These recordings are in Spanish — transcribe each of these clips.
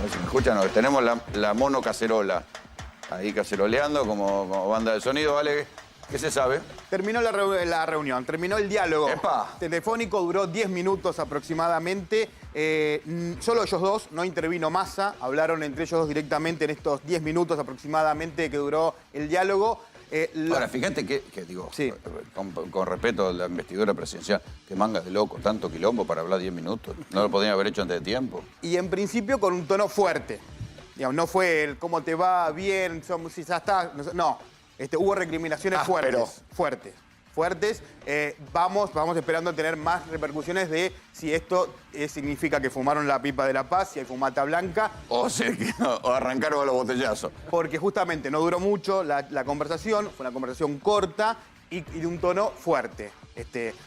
A ver si me escuchan. No, tenemos la mono cacerola ahí caceroleando como banda de sonido, ¿vale? ¿Qué se sabe? Terminó la reunión, terminó el diálogo. ¡Epa! Telefónico, duró 10 minutos aproximadamente. Solo ellos dos, no intervino Massa. Hablaron entre ellos dos directamente en estos 10 minutos aproximadamente que duró el diálogo. Ahora, fíjate que digo, sí, con respeto a la investidura presidencial, que manga de loco, tanto quilombo para hablar 10 minutos. No lo podían haber hecho antes de tiempo. Y en principio con un tono fuerte. Digamos, no fue el cómo te va, bien, si ya está. No, hubo recriminaciones fuertes. Vamos esperando tener más repercusiones de si esto significa que fumaron la pipa de la paz, si hay fumata blanca. O arrancaron a los botellazos. Porque justamente no duró mucho la conversación, fue una conversación corta y de un tono fuerte.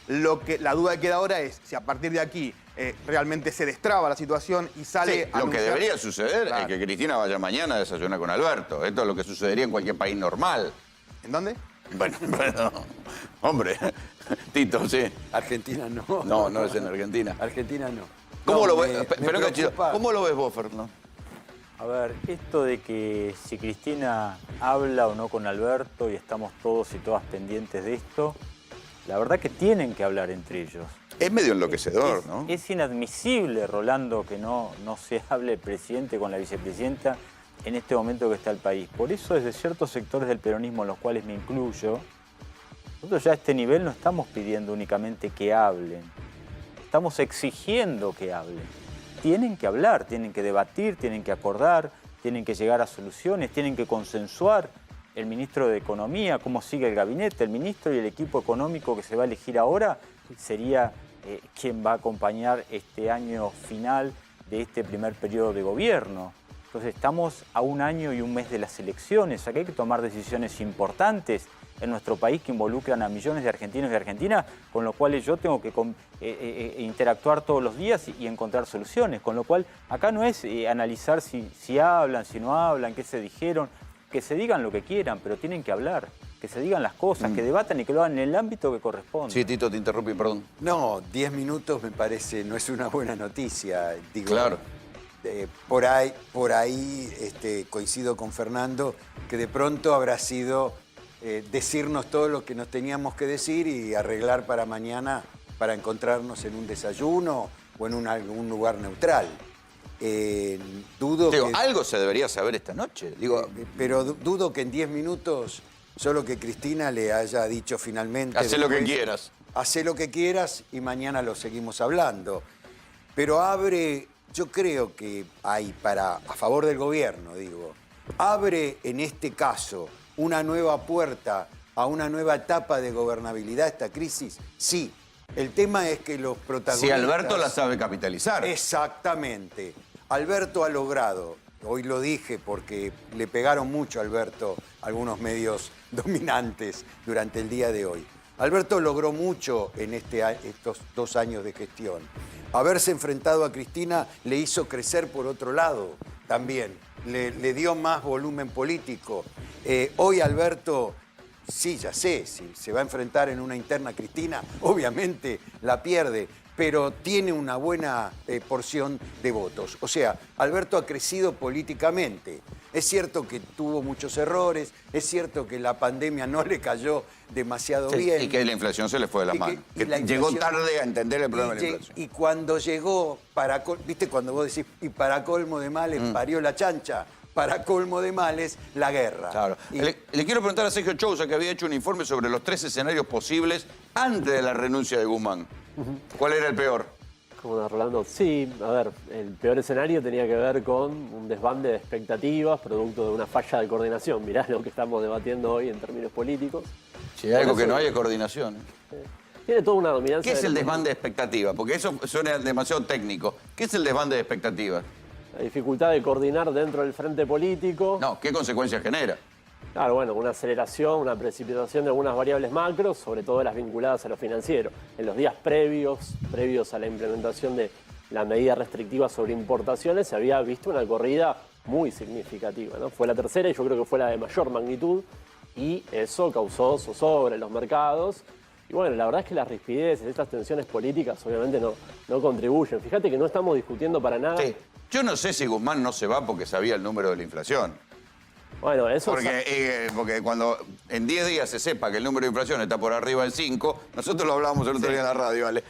La duda que queda ahora es si a partir de aquí realmente se destraba la situación y sale a lo que anunciar... debería suceder es que Cristina vaya mañana a desayunar con Alberto. Esto es lo que sucedería en cualquier país normal. ¿En dónde? Bueno, hombre, Tito, sí. Argentina no. No es en Argentina. Argentina no. ¿Cómo lo ves? ¿Cómo lo ves vos, Fernando? A ver, esto de que si Cristina habla o no con Alberto y estamos todos y todas pendientes de esto, la verdad que tienen que hablar entre ellos. Es medio enloquecedor, ¿no? Es inadmisible, Rolando, que no se hable el presidente con la vicepresidenta en este momento que está el país. Por eso desde ciertos sectores del peronismo, en los cuales me incluyo, nosotros ya a este nivel no estamos pidiendo únicamente que hablen, estamos exigiendo que hablen. Tienen que hablar, tienen que debatir, tienen que acordar, tienen que llegar a soluciones, tienen que consensuar. El ministro de Economía, cómo sigue el gabinete, el ministro y el equipo económico que se va a elegir ahora sería quien va a acompañar este año final de este primer periodo de gobierno. Entonces estamos a un año y un mes de las elecciones. Aquí hay que tomar decisiones importantes en nuestro país que involucran a millones de argentinos y argentinas, con lo cual yo tengo que interactuar todos los días y encontrar soluciones. Con lo cual acá no es analizar si hablan, si no hablan, qué se dijeron, que se digan lo que quieran, pero tienen que hablar, que se digan las cosas, que debatan y que lo hagan en el ámbito que corresponde. Sí, Tito, te interrumpí, perdón. No, 10 minutos me parece, no es una buena noticia. Digo, claro. Por ahí coincido con Fernando, que de pronto habrá sido decirnos todo lo que nos teníamos que decir y arreglar para mañana para encontrarnos en un desayuno o en algún lugar neutral. Algo se debería saber esta noche. Pero dudo que en 10 minutos solo que Cristina le haya dicho finalmente... Hacé lo que quieras. Hacé lo que quieras y mañana lo seguimos hablando. Pero yo creo que hay a favor del gobierno, abre en este caso una nueva puerta a una nueva etapa de gobernabilidad esta crisis, sí. El tema es que los protagonistas... Si Alberto la sabe capitalizar. Exactamente. Alberto ha logrado, hoy lo dije porque le pegaron mucho a Alberto algunos medios dominantes durante el día de hoy. Alberto logró mucho en estos 2 años de gestión. Haberse enfrentado a Cristina le hizo crecer por otro lado también, le dio más volumen político. Hoy Alberto, sí, ya sé, si se va a enfrentar en una interna a Cristina, obviamente la pierde, pero tiene una buena porción de votos. O sea, Alberto ha crecido políticamente. Es cierto que tuvo muchos errores, es cierto que la pandemia no le cayó demasiado bien. Y que la inflación se le fue de las manos. Que llegó tarde a entender el problema de la inflación. Y cuando llegó, ¿viste cuando vos decís, y para colmo de males parió la chancha? Para colmo de males, la guerra. Claro. Le quiero preguntar a Sergio Chousa, que había hecho un informe sobre los 3 escenarios posibles antes de la renuncia de Guzmán. ¿Cuál era el peor? ¿Cómo no, Rolando? Sí, a ver, el peor escenario tenía que ver con un desbande de expectativas producto de una falla de coordinación. Mirá lo que estamos debatiendo hoy en términos políticos. Si hay algo que no hay es coordinación. Tiene toda una dominancia. ¿Qué es el desbande de expectativas? Porque eso suena demasiado técnico. ¿Qué es el desbande de expectativas? La dificultad de coordinar dentro del frente político. No, ¿qué consecuencias genera? Claro, bueno, una aceleración, una precipitación de algunas variables macros, sobre todo las vinculadas a lo financiero. En los días previos a la implementación de la medida restrictiva sobre importaciones, se había visto una corrida muy significativa, ¿no? Fue la tercera y yo creo que fue la de mayor magnitud y eso causó zozobra en los mercados. Y Y bueno, la verdad es que las rispideces, estas tensiones políticas obviamente no contribuyen. Fíjate que no estamos discutiendo para nada. Sí. Yo no sé si Guzmán no se va porque sabía el número de la inflación. Bueno, eso Porque cuando en 10 días se sepa que el número de inflación está por arriba del 5, nosotros lo hablábamos el otro día en la radio, ¿vale?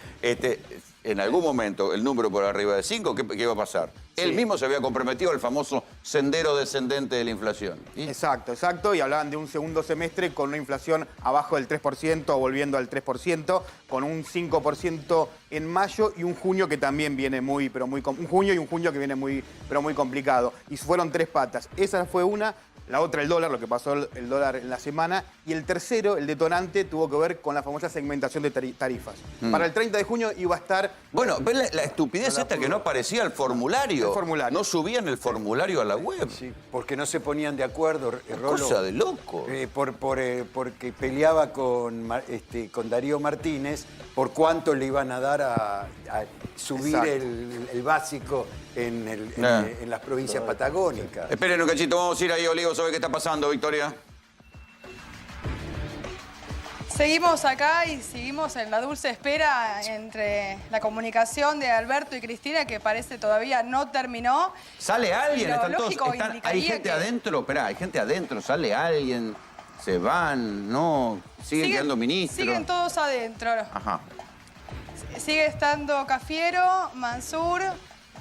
En algún momento el número por arriba del 5, ¿qué iba a pasar? Él mismo se había comprometido al famoso sendero descendente de la inflación. ¿Y? Exacto. Y hablaban de un segundo semestre con una inflación abajo del 3% o volviendo al 3%, con un 5% en mayo y un junio que también viene un junio y un junio que viene muy complicado. Y fueron 3 patas. Esa fue una. La otra, el dólar, lo que pasó el dólar en la semana. Y el tercero, el detonante, tuvo que ver con la famosa segmentación de tarifas. Para el 30 de junio iba a estar... Bueno, ¿ves la estupidez esta que no aparecía el formulario? El formulario. No subían el formulario a la web. Sí, porque no se ponían de acuerdo, Rolo. Cosa de loco. Porque peleaba con Darío Martínez por cuánto le iban a dar a subir el básico en las provincias patagónicas. Esperen un cachito, vamos a ir ahí, Olivos, a ver qué está pasando, Victoria. Seguimos acá y seguimos en la dulce espera entre la comunicación de Alberto y Cristina, que parece todavía no terminó. ¿Sale alguien? Lo ¿Están todos, lógico hay indicaría gente que- adentro? Esperá, hay gente adentro, sale alguien, se van, no, siguen quedando ministros. Siguen todos adentro. Ajá. Sigue estando Cafiero, Mansur,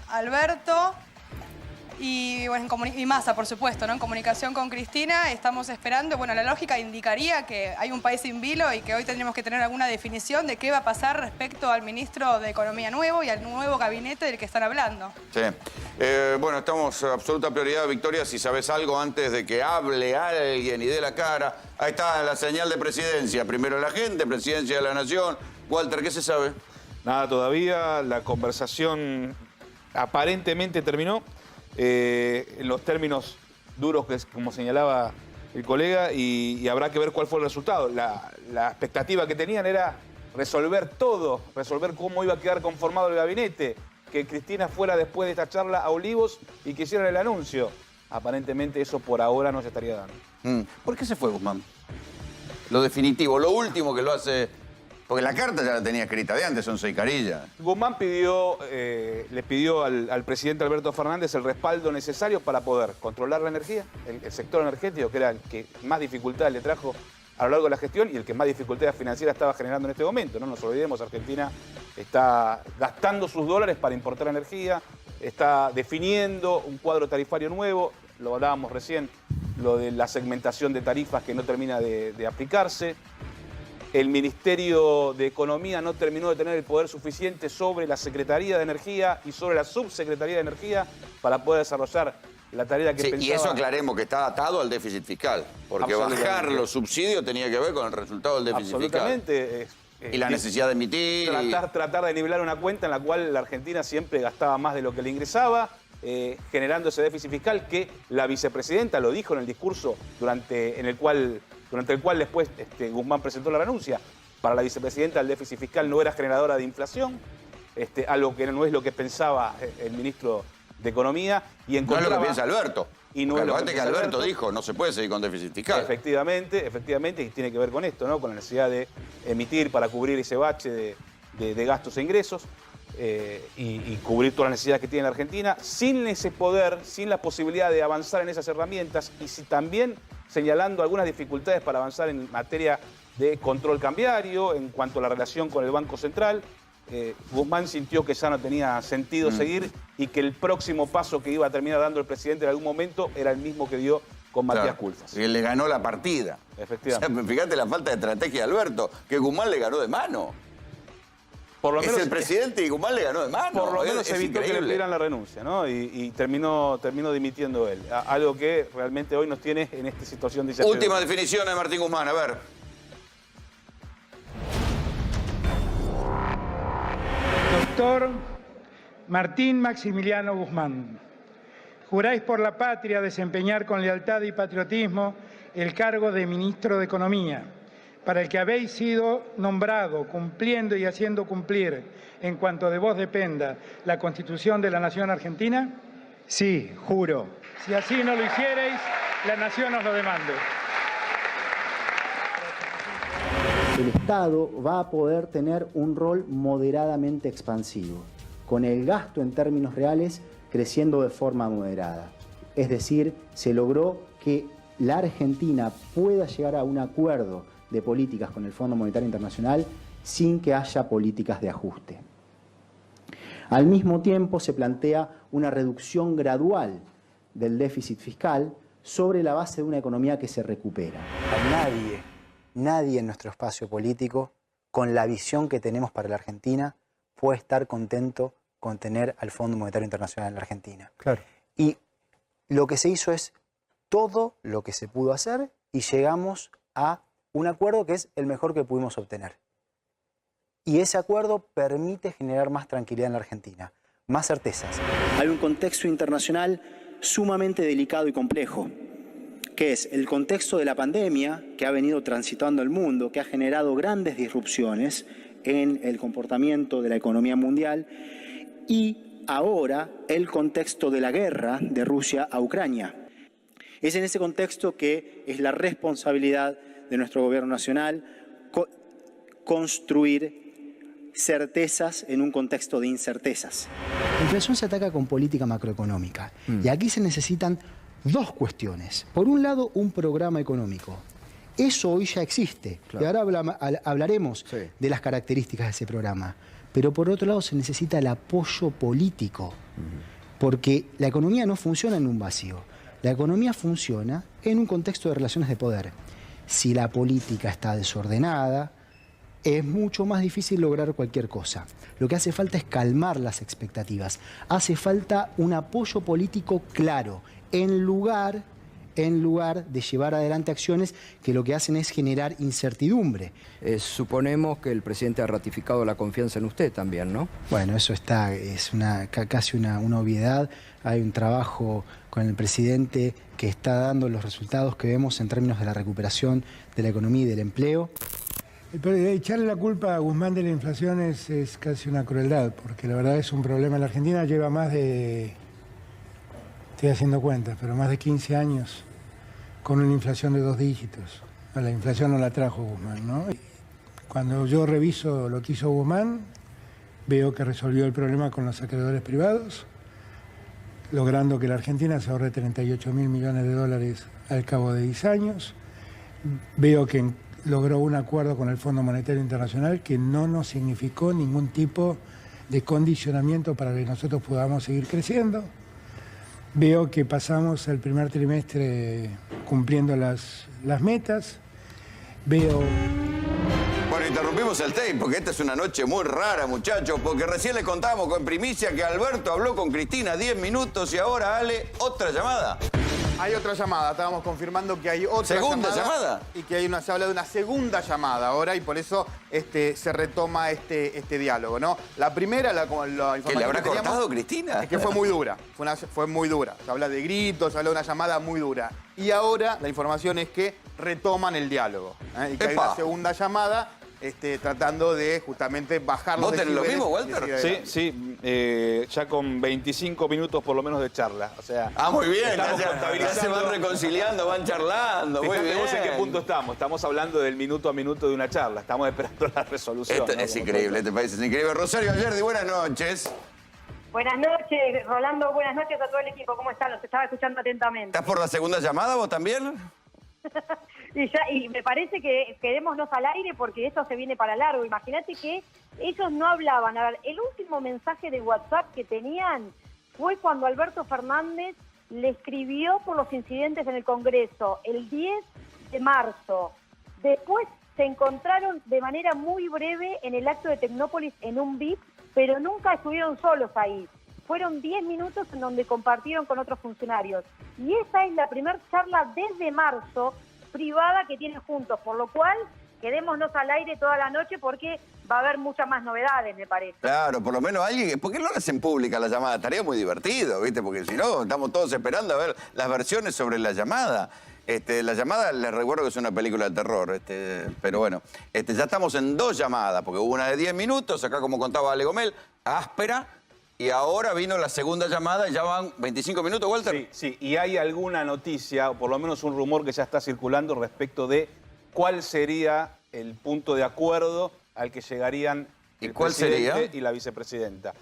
Alberto y, bueno, y Massa, por supuesto, ¿no? En comunicación con Cristina estamos esperando. Bueno, la lógica indicaría que hay un país sin vilo y que hoy tendríamos que tener alguna definición de qué va a pasar respecto al ministro de Economía nuevo y al nuevo gabinete del que están hablando. Sí. Bueno, estamos a absoluta prioridad, Victoria, si sabes algo antes de que hable alguien y dé la cara. Ahí está la señal de presidencia. Primero la gente, presidencia de la nación. Walter, ¿qué se sabe? Nada todavía, la conversación aparentemente terminó en los términos duros que como señalaba el colega y habrá que ver cuál fue el resultado. La expectativa que tenían era resolver todo, resolver cómo iba a quedar conformado el gabinete, que Cristina fuera después de esta charla a Olivos y que hicieran el anuncio. Aparentemente eso por ahora no se estaría dando. ¿Por qué se fue Guzmán? Lo definitivo, lo último que lo hace... Porque la carta ya la tenía escrita de antes, son 6 carillas. Guzmán le pidió al presidente Alberto Fernández el respaldo necesario para poder controlar la energía, el sector energético, que era el que más dificultades le trajo a lo largo de la gestión y el que más dificultades financieras estaba generando en este momento. No nos olvidemos, Argentina está gastando sus dólares para importar energía, está definiendo un cuadro tarifario nuevo, lo hablábamos recién, lo de la segmentación de tarifas que no termina de aplicarse. El Ministerio de Economía no terminó de tener el poder suficiente sobre la Secretaría de Energía y sobre la Subsecretaría de Energía para poder desarrollar la tarea que Sí, pensaba. y eso aclaremos que está atado al déficit fiscal. Porque Absolutamente. bajar los subsidios tenía que ver con el resultado del déficit Absolutamente. fiscal. Y la necesidad de emitir. Tratar de nivelar una cuenta en la cual la Argentina siempre gastaba más de lo que le ingresaba, generando ese déficit fiscal que la vicepresidenta lo dijo en el discurso durante el cual después Guzmán presentó la renuncia. Para la vicepresidenta el déficit fiscal no era generadora de inflación, algo que no es lo que pensaba el ministro de Economía. Y No es lo que piensa Alberto. Y no es lo que que piensa Alberto Alberto dijo, no se puede seguir con déficit fiscal. Efectivamente, y tiene que ver con esto, ¿no? Con la necesidad de emitir para cubrir ese bache de gastos e ingresos y cubrir todas las necesidades que tiene la Argentina, sin ese poder, sin la posibilidad de avanzar en esas herramientas y también señalando algunas dificultades para avanzar en materia de control cambiario, en cuanto a la relación con el Banco Central. Guzmán sintió que ya no tenía sentido seguir y que el próximo paso que iba a terminar dando el presidente en algún momento era el mismo que dio con Matías Culfas. Y él le ganó la partida. Efectivamente. O sea, fíjate la falta de estrategia de Alberto, que Guzmán le ganó de mano. Por lo menos, es el presidente y Guzmán le ganó de mano. Por lo menos es evitó que le increíble. pidieran la renuncia, ¿no? Y terminó dimitiendo él. Algo que realmente hoy nos tiene en esta situación de incertidumbre. Última definición de Martín Guzmán, a ver. Doctor Martín Maximiliano Guzmán, juráis por la patria desempeñar con lealtad y patriotismo el cargo de Ministro de Economía, para el que habéis sido nombrado, cumpliendo y haciendo cumplir, en cuanto de vos dependa, la Constitución de la Nación Argentina? Sí, juro. Si así no lo hicierais, la Nación os lo demande. el Estado va a poder tener un rol moderadamente expansivo, con el gasto en términos reales creciendo de forma moderada. Es decir, se logró que la Argentina pueda llegar a un acuerdo de políticas con el Fondo Monetario Internacional sin que haya políticas de ajuste. Al mismo tiempo se plantea una reducción gradual del déficit fiscal sobre la base de una economía que se recupera. Nadie en nuestro espacio político, con la visión que tenemos para la Argentina, puede estar contento con tener al Fondo Monetario Internacional en la Argentina. Claro. Y lo que se hizo es todo lo que se pudo hacer y llegamos a un acuerdo que es el mejor que pudimos obtener. Y ese acuerdo permite generar más tranquilidad en la Argentina, más certezas. Hay un contexto internacional sumamente delicado y complejo, que es el contexto de la pandemia que ha venido transitando el mundo, que ha generado grandes disrupciones en el comportamiento de la economía mundial, y ahora el contexto de la guerra de Rusia a Ucrania. Es en ese contexto que es la responsabilidad de nuestro gobierno nacional construir certezas en un contexto de incertezas. La inflación se ataca con política macroeconómica y aquí se necesitan dos cuestiones. Por un lado, un programa económico. Eso hoy ya existe. Claro. Y ahora hablaremos de las características de ese programa. Pero por otro lado se necesita el apoyo político. Porque la economía no funciona en un vacío. La economía funciona en un contexto de relaciones de poder. Si la política está desordenada, es mucho más difícil lograr cualquier cosa. Lo que hace falta es calmar las expectativas. Hace falta un apoyo político claro, en lugar de llevar adelante acciones que lo que hacen es generar incertidumbre. Suponemos que el presidente ha ratificado la confianza en usted también, ¿no? Bueno, eso es casi una obviedad. Hay un trabajo con el presidente que está dando los resultados que vemos en términos de la recuperación de la economía y del empleo. Pero echarle la culpa a Guzmán de la inflación es casi una crueldad, porque la verdad es un problema. La Argentina lleva más de, estoy haciendo cuentas, pero más de 15 años con una inflación de 2 dígitos. La inflación no la trajo Guzmán, ¿no? Cuando yo reviso lo que hizo Guzmán, veo que resolvió el problema con los acreedores privados, logrando que la Argentina se ahorre 38.000 millones de dólares al cabo de 10 años. Veo que logró un acuerdo con el Fondo Monetario Internacional que no nos significó ningún tipo de condicionamiento para que nosotros podamos seguir creciendo. Veo que pasamos el primer trimestre cumpliendo las metas. Veo... Bueno, interrumpimos el tape porque esta es una noche muy rara, muchachos, porque recién les contamos con primicia que Alberto habló con Cristina 10 minutos y ahora, Ale, otra llamada. Hay otra llamada, estábamos confirmando que hay otra ¿Segunda llamada? Y que se habla de una segunda llamada ahora y por eso se retoma este diálogo, ¿no? La primera, la información ¿Que le habrá que teníamos, cortado Cristina? es que fue muy dura, fue muy dura. Se habla de gritos, se habla de una llamada muy dura. Y ahora la información es que retoman el diálogo, y que hay una segunda llamada tratando de justamente bajar los decibeles. ¿Vos tenés lo mismo, Walter? Sí, ya con 25 minutos por lo menos de charla. O sea, muy bien, estamos ya contabilizando. se van reconciliando, van charlando, muy bien. ¿En qué punto estamos? Estamos hablando del minuto a minuto de una charla. Estamos esperando la resolución. Esto es increíble, este país es increíble. Rosario Ayerdi, buenas noches. Buenas noches, Rolando. Buenas noches a todo el equipo. ¿Cómo están? Los estaba escuchando atentamente. ¿Estás por la segunda llamada vos también? Y me parece que quedémonos al aire porque esto se viene para largo. Imagínate que ellos no hablaban. A ver, el último mensaje de WhatsApp que tenían fue cuando Alberto Fernández le escribió por los incidentes en el Congreso el 10 de marzo. Después se encontraron de manera muy breve en el acto de Tecnópolis en un VIP, pero nunca estuvieron solos ahí. Fueron 10 minutos en donde compartieron con otros funcionarios. Y esa es la primera charla desde marzo privada que tienen juntos, por lo cual quedémonos al aire toda la noche porque va a haber muchas más novedades, me parece. Claro, por lo menos alguien... ¿Por qué no la hacen pública la llamada? Estaría muy divertido, ¿viste? Porque si no, estamos todos esperando a ver las versiones sobre la llamada. La llamada, les recuerdo que es una película de terror, pero bueno, ya estamos en 2 llamadas, porque hubo una de 10 minutos, acá como contaba Ale Gomel, áspera, y ahora vino la segunda llamada y ya van 25 minutos, Walter. Sí, y hay alguna noticia, o por lo menos un rumor que ya está circulando respecto de cuál sería el punto de acuerdo al que llegarían ¿Y el cuál presidente sería? y la vicepresidenta.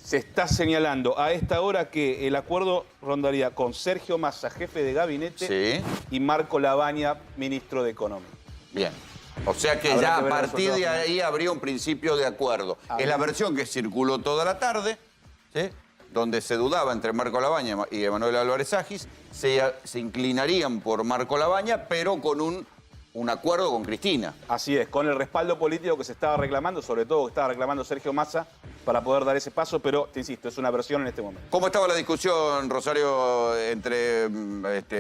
Se está señalando a esta hora que el acuerdo rondaría con Sergio Massa, jefe de gabinete, Sí. y Marco Lavagna, ministro de Economía. Bien. O sea que Habrá ya que a ver el partir de resultado ahí habría un principio de acuerdo. Es la versión que circuló toda la tarde, ¿sí? Donde se dudaba entre Marco Lavagna y Emanuel Álvarez Agis, se inclinarían por Marco Lavagna, pero con un acuerdo con Cristina. Así es, con el respaldo político que se estaba reclamando, sobre todo que estaba reclamando Sergio Massa, para poder dar ese paso, pero, te insisto, es una versión en este momento. ¿Cómo estaba la discusión, Rosario, entre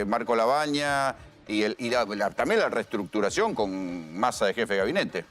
Marco Lavagna y también la reestructuración con Massa de jefe de gabinete?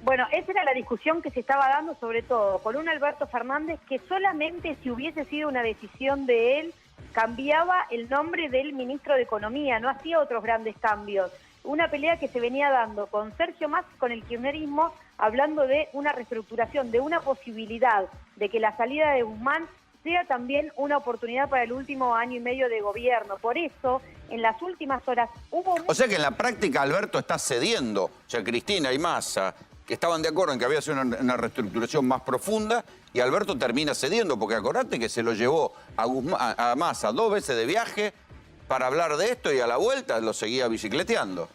Bueno, esa era la discusión que se estaba dando, sobre todo con un Alberto Fernández que solamente si hubiese sido una decisión de él, cambiaba el nombre del ministro de Economía, no hacía otros grandes cambios. Una pelea que se venía dando con Sergio Massa, con el kirchnerismo, hablando de una reestructuración, de una posibilidad de que la salida de Guzmán sea también una oportunidad para el último año y medio de gobierno. Por eso, en las últimas horas hubo... O sea que en la práctica Alberto está cediendo. O sea, Cristina y Massa, que estaban de acuerdo en que había sido una reestructuración más profunda, y Alberto termina cediendo, porque acordate que se lo llevó a Massa 2 veces de viaje para hablar de esto y a la vuelta lo seguía bicicleteando.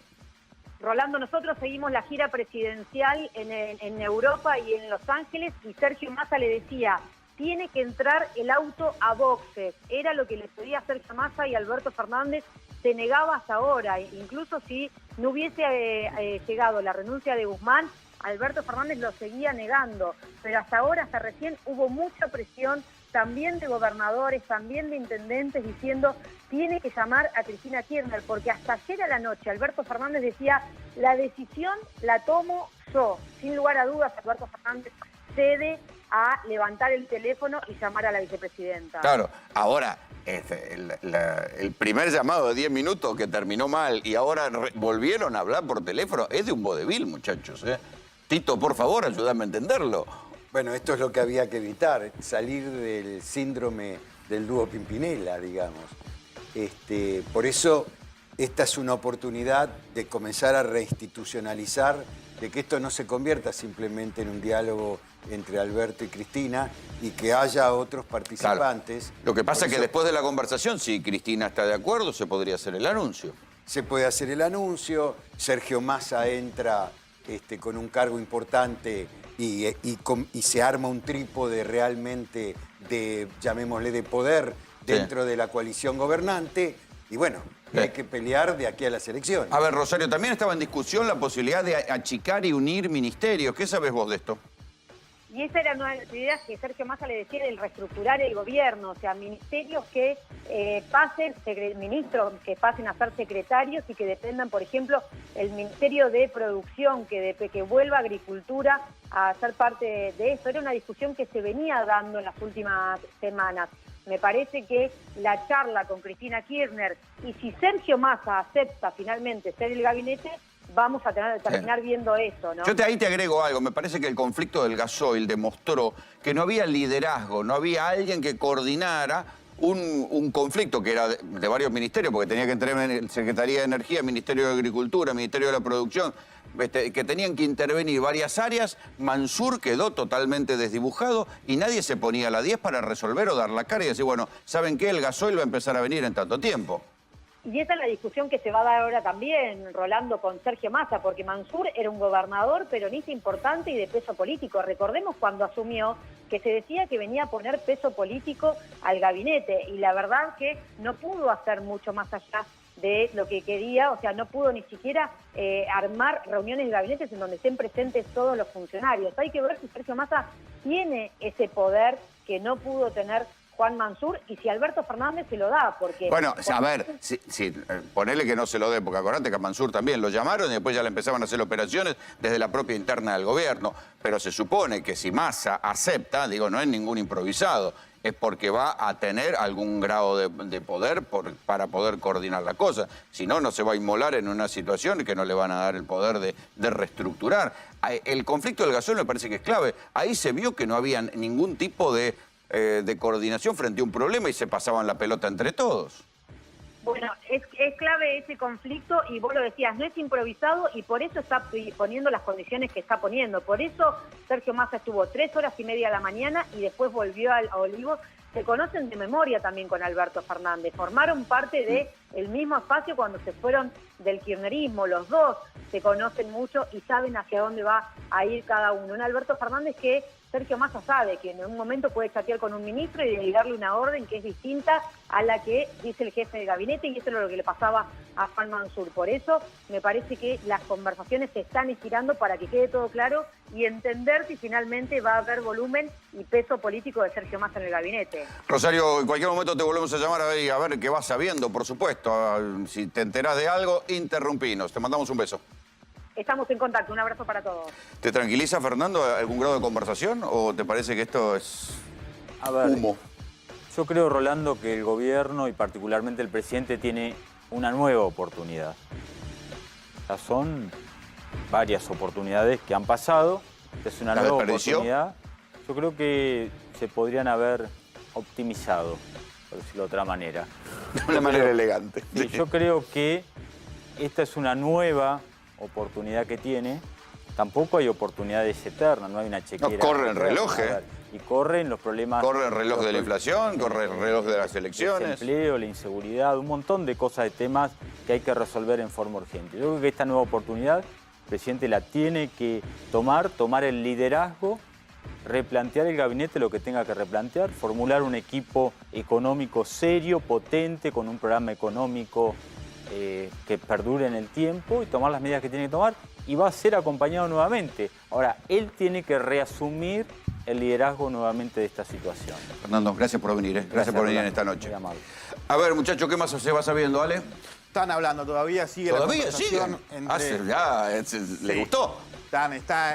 Rolando, nosotros seguimos la gira presidencial en Europa y en Los Ángeles, y Sergio Massa le decía, tiene que entrar el auto a boxes. Era lo que le pedía Sergio Massa y Alberto Fernández se negaba hasta ahora. Incluso si no hubiese llegado la renuncia de Guzmán, Alberto Fernández lo seguía negando. Pero hasta ahora, hasta recién, hubo mucha presión también de gobernadores, también de intendentes, diciendo tiene que llamar a Cristina Kirchner, porque hasta ayer a la noche Alberto Fernández decía, la decisión la tomo yo. Sin lugar a dudas, Alberto Fernández cede a levantar el teléfono y llamar a la vicepresidenta. Claro, ahora, el primer llamado de 10 minutos que terminó mal y ahora volvieron a hablar por teléfono, es de un vodevil, muchachos, ¿eh? Tito, por favor, ayúdame a entenderlo. Bueno, esto es lo que había que evitar, salir del síndrome del dúo Pimpinela, digamos. Por eso, esta es una oportunidad de comenzar a reinstitucionalizar, de que esto no se convierta simplemente en un diálogo entre Alberto y Cristina y que haya otros participantes. Claro. Lo que pasa es que después de la conversación, si Cristina está de acuerdo, se podría hacer el anuncio. Se puede hacer el anuncio, Sergio Massa entra con un cargo importante y se arma un trípode realmente de, llamémosle, de poder dentro de la coalición gobernante. Y bueno, hay que pelear de aquí a las elecciones. A ver, Rosario, también estaba en discusión la posibilidad de achicar y unir ministerios. ¿Qué sabes vos de esto? Y esa era una de las ideas que Sergio Massa le decía, del reestructurar el gobierno, o sea, ministerios que ministros que pasen a ser secretarios y que dependan, por ejemplo, el Ministerio de Producción, que vuelva Agricultura a ser parte de esto. Era una discusión que se venía dando en las últimas semanas. Me parece que la charla con Cristina Kirchner, y si Sergio Massa acepta finalmente ser el gabinete, vamos a terminar viendo eso, ¿no? Yo ahí te agrego algo. Me parece que el conflicto del gasoil demostró que no había liderazgo, no había alguien que coordinara un conflicto que era de varios ministerios, porque tenía que entrar en Secretaría de Energía, Ministerio de Agricultura, Ministerio de la Producción, que tenían que intervenir varias áreas. Mansur quedó totalmente desdibujado y nadie se ponía a la 10 para resolver o dar la cara y decir, bueno, ¿saben qué? El gasoil va a empezar a venir en tanto tiempo. Y esa es la discusión que se va a dar ahora también, Rolando, con Sergio Massa, porque Mansur era un gobernador peronista importante y de peso político. Recordemos cuando asumió que se decía que venía a poner peso político al gabinete, y la verdad que no pudo hacer mucho más allá de lo que quería, o sea, no pudo ni siquiera armar reuniones de gabinetes en donde estén presentes todos los funcionarios. Hay que ver si Sergio Massa tiene ese poder que no pudo tener Juan Mansur, y si Alberto Fernández se lo da, porque... Bueno, a ver, ponele que no se lo dé, porque acordate que a Mansur también lo llamaron y después ya le empezaban a hacer operaciones desde la propia interna del gobierno. Pero se supone que si Massa acepta, digo, no es ningún improvisado, es porque va a tener algún grado de poder para poder coordinar la cosa. Si no, no se va a inmolar en una situación que no le van a dar el poder de reestructurar. El conflicto del gasoil me parece que es clave. Ahí se vio que no había ningún tipo de coordinación frente a un problema y se pasaban la pelota entre todos. Bueno, es clave ese conflicto y vos lo decías, no es improvisado y por eso está poniendo las condiciones que está poniendo. Por eso Sergio Massa estuvo 3 horas y media a la mañana y después volvió a Olivos. Se conocen de memoria también con Alberto Fernández. Formaron parte del mismo espacio cuando se fueron del kirchnerismo. Los dos se conocen mucho y saben hacia dónde va a ir cada uno. Un Alberto Fernández que Sergio Massa sabe que en un momento puede chatear con un ministro y darle una orden que es distinta a la que dice el jefe de gabinete, y eso es lo que le pasaba a Juan Mansur. Por eso me parece que las conversaciones se están estirando para que quede todo claro y entender si finalmente va a haber volumen y peso político de Sergio Massa en el gabinete. Rosario, en cualquier momento te volvemos a llamar a ver qué vas sabiendo, por supuesto. Si te enterás de algo, interrumpinos. Te mandamos un beso. Estamos en contacto, un abrazo para todos. ¿Te tranquiliza, Fernando, algún grado de conversación o te parece que esto es humo? Yo creo, Rolando, que el gobierno y particularmente el presidente tiene una nueva oportunidad. Ya son varias oportunidades que han pasado. Es una nueva oportunidad. Yo creo que se podrían haber optimizado, por decirlo de otra manera. De una manera elegante. Sí, yo creo que esta es una nueva oportunidad que tiene. Tampoco hay oportunidades eternas, no hay una chequera. No, corre el reloj, Y corren los problemas. Corre el reloj de la inflación, corre el reloj de las elecciones. El empleo, la inseguridad, un montón de cosas, de temas que hay que resolver en forma urgente. Yo creo que esta nueva oportunidad, el presidente la tiene que tomar el liderazgo, replantear el gabinete lo que tenga que replantear, formular un equipo económico serio, potente, con un programa económico que perdure en el tiempo y tomar las medidas que tiene que tomar, y va a ser acompañado nuevamente. Ahora, él tiene que reasumir el liderazgo nuevamente de esta situación. Fernando, gracias por venir. Gracias por venir en esta noche. A ver, muchachos, ¿qué más se va sabiendo, Ale? Están hablando, todavía sigue ¿Todavía la conversación sigue? ¿Le gustó?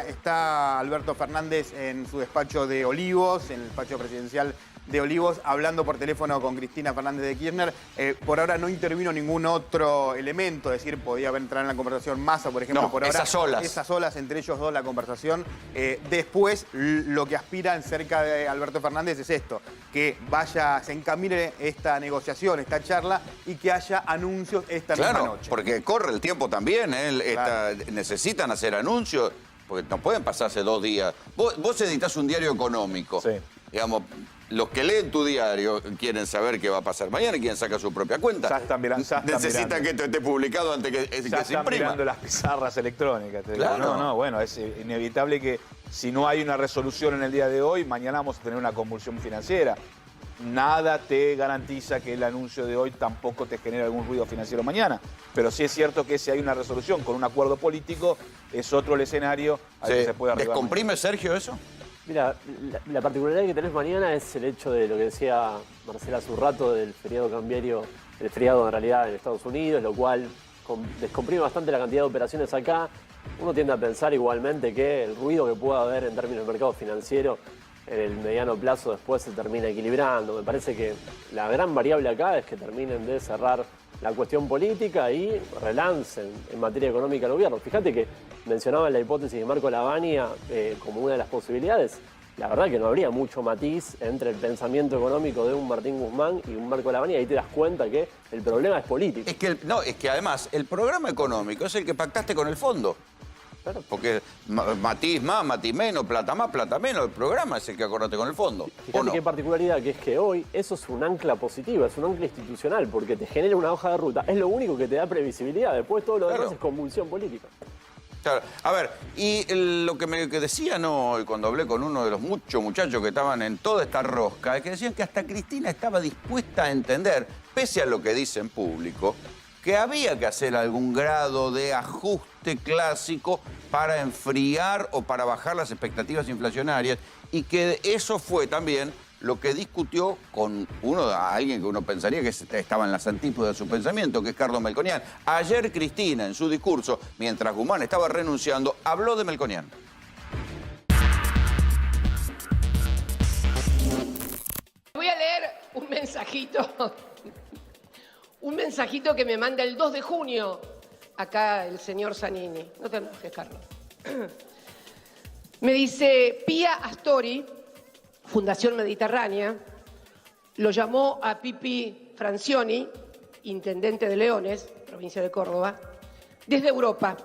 Está Alberto Fernández en su despacho de Olivos, en el despacho presidencial de Olivos, hablando por teléfono con Cristina Fernández de Kirchner. Por ahora no intervino ningún otro elemento, es decir, podía haber entrado en la conversación Massa, por ejemplo. No, por ahora, esas olas. Esas olas, entre ellos dos la conversación. Después, lo que aspiran cerca de Alberto Fernández es esto, que se encamine esta negociación, esta charla, y que haya anuncios esta misma noche. Porque corre el tiempo también, necesitan hacer anuncios, porque no pueden pasarse 2 días. Vos editás un diario económico, digamos. Los que leen tu diario quieren saber qué va a pasar mañana y quieren sacar su propia cuenta. Necesitan que esto esté publicado antes que se están imprima. mirando las pizarras electrónicas. Claro. Bueno, es inevitable que si no hay una resolución en el día de hoy, mañana vamos a tener una convulsión financiera. Nada te garantiza que el anuncio de hoy tampoco te genere algún ruido financiero mañana. Pero sí es cierto que si hay una resolución con un acuerdo político, es otro el escenario al que se puede arribar. ¿Descomprime, Sergio, eso? Mira, la particularidad que tenés mañana es el hecho de lo que decía Marcela hace un rato del feriado cambiario, el feriado en realidad en Estados Unidos, lo cual descomprime bastante la cantidad de operaciones acá. Uno tiende a pensar igualmente que el ruido que pueda haber en términos de mercado financiero en el mediano plazo después se termina equilibrando. Me parece que la gran variable acá es que terminen de cerrar la cuestión política y relancen en materia económica al gobierno. Fíjate que mencionaban la hipótesis de Marco Lavagna como una de las posibilidades. La verdad que no habría mucho matiz entre el pensamiento económico de un Martín Guzmán y un Marco Lavagna, y ahí te das cuenta que el problema es político. Es que además el programa económico es el que pactaste con el fondo. Claro. Porque matiz más, matiz menos, plata más, plata menos, el programa es el que acordaste con el fondo. Fíjate qué particularidad, que es que hoy eso es un ancla positiva, es un ancla institucional, porque te genera una hoja de ruta, es lo único que te da previsibilidad, después todo lo demás es convulsión política. Claro. A ver, y lo que me decían cuando hablé con uno de los muchos muchachos que estaban en toda esta rosca, es que decían que hasta Cristina estaba dispuesta a entender, pese a lo que dice en público, que había que hacer algún grado de ajuste clásico para enfriar o para bajar las expectativas inflacionarias, y que eso fue también lo que discutió con alguien que uno pensaría que estaba en las antípodas de su pensamiento, que es Carlos Melconian. Ayer Cristina, en su discurso, mientras Guzmán estaba renunciando, habló de Melconian. Voy a leer un mensajito que me manda el 2 de junio acá el señor Zanini. No te enojes, Carlos. Me dice, Pia Astori, Fundación Mediterránea, lo llamó a Pipi Francioni intendente de Leones, provincia de Córdoba, desde Europa,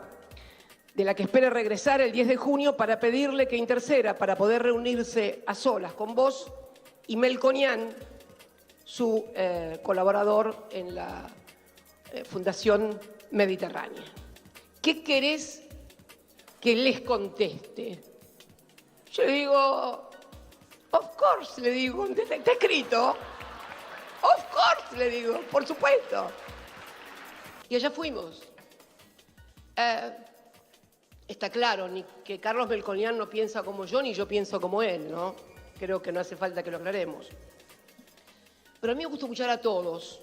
de la que espera regresar el 10 de junio para pedirle que interceda para poder reunirse a solas con vos y Melconian, su colaborador en la Fundación Mediterránea. ¿Qué querés que les conteste? Yo le digo, of course, le digo, está escrito. Of course, le digo, por supuesto. Y allá fuimos. Está claro, ni que Carlos Melconian no piensa como yo, ni yo pienso como él, ¿no? Creo que no hace falta que lo aclaremos. Pero a mí me gusta escuchar a todos.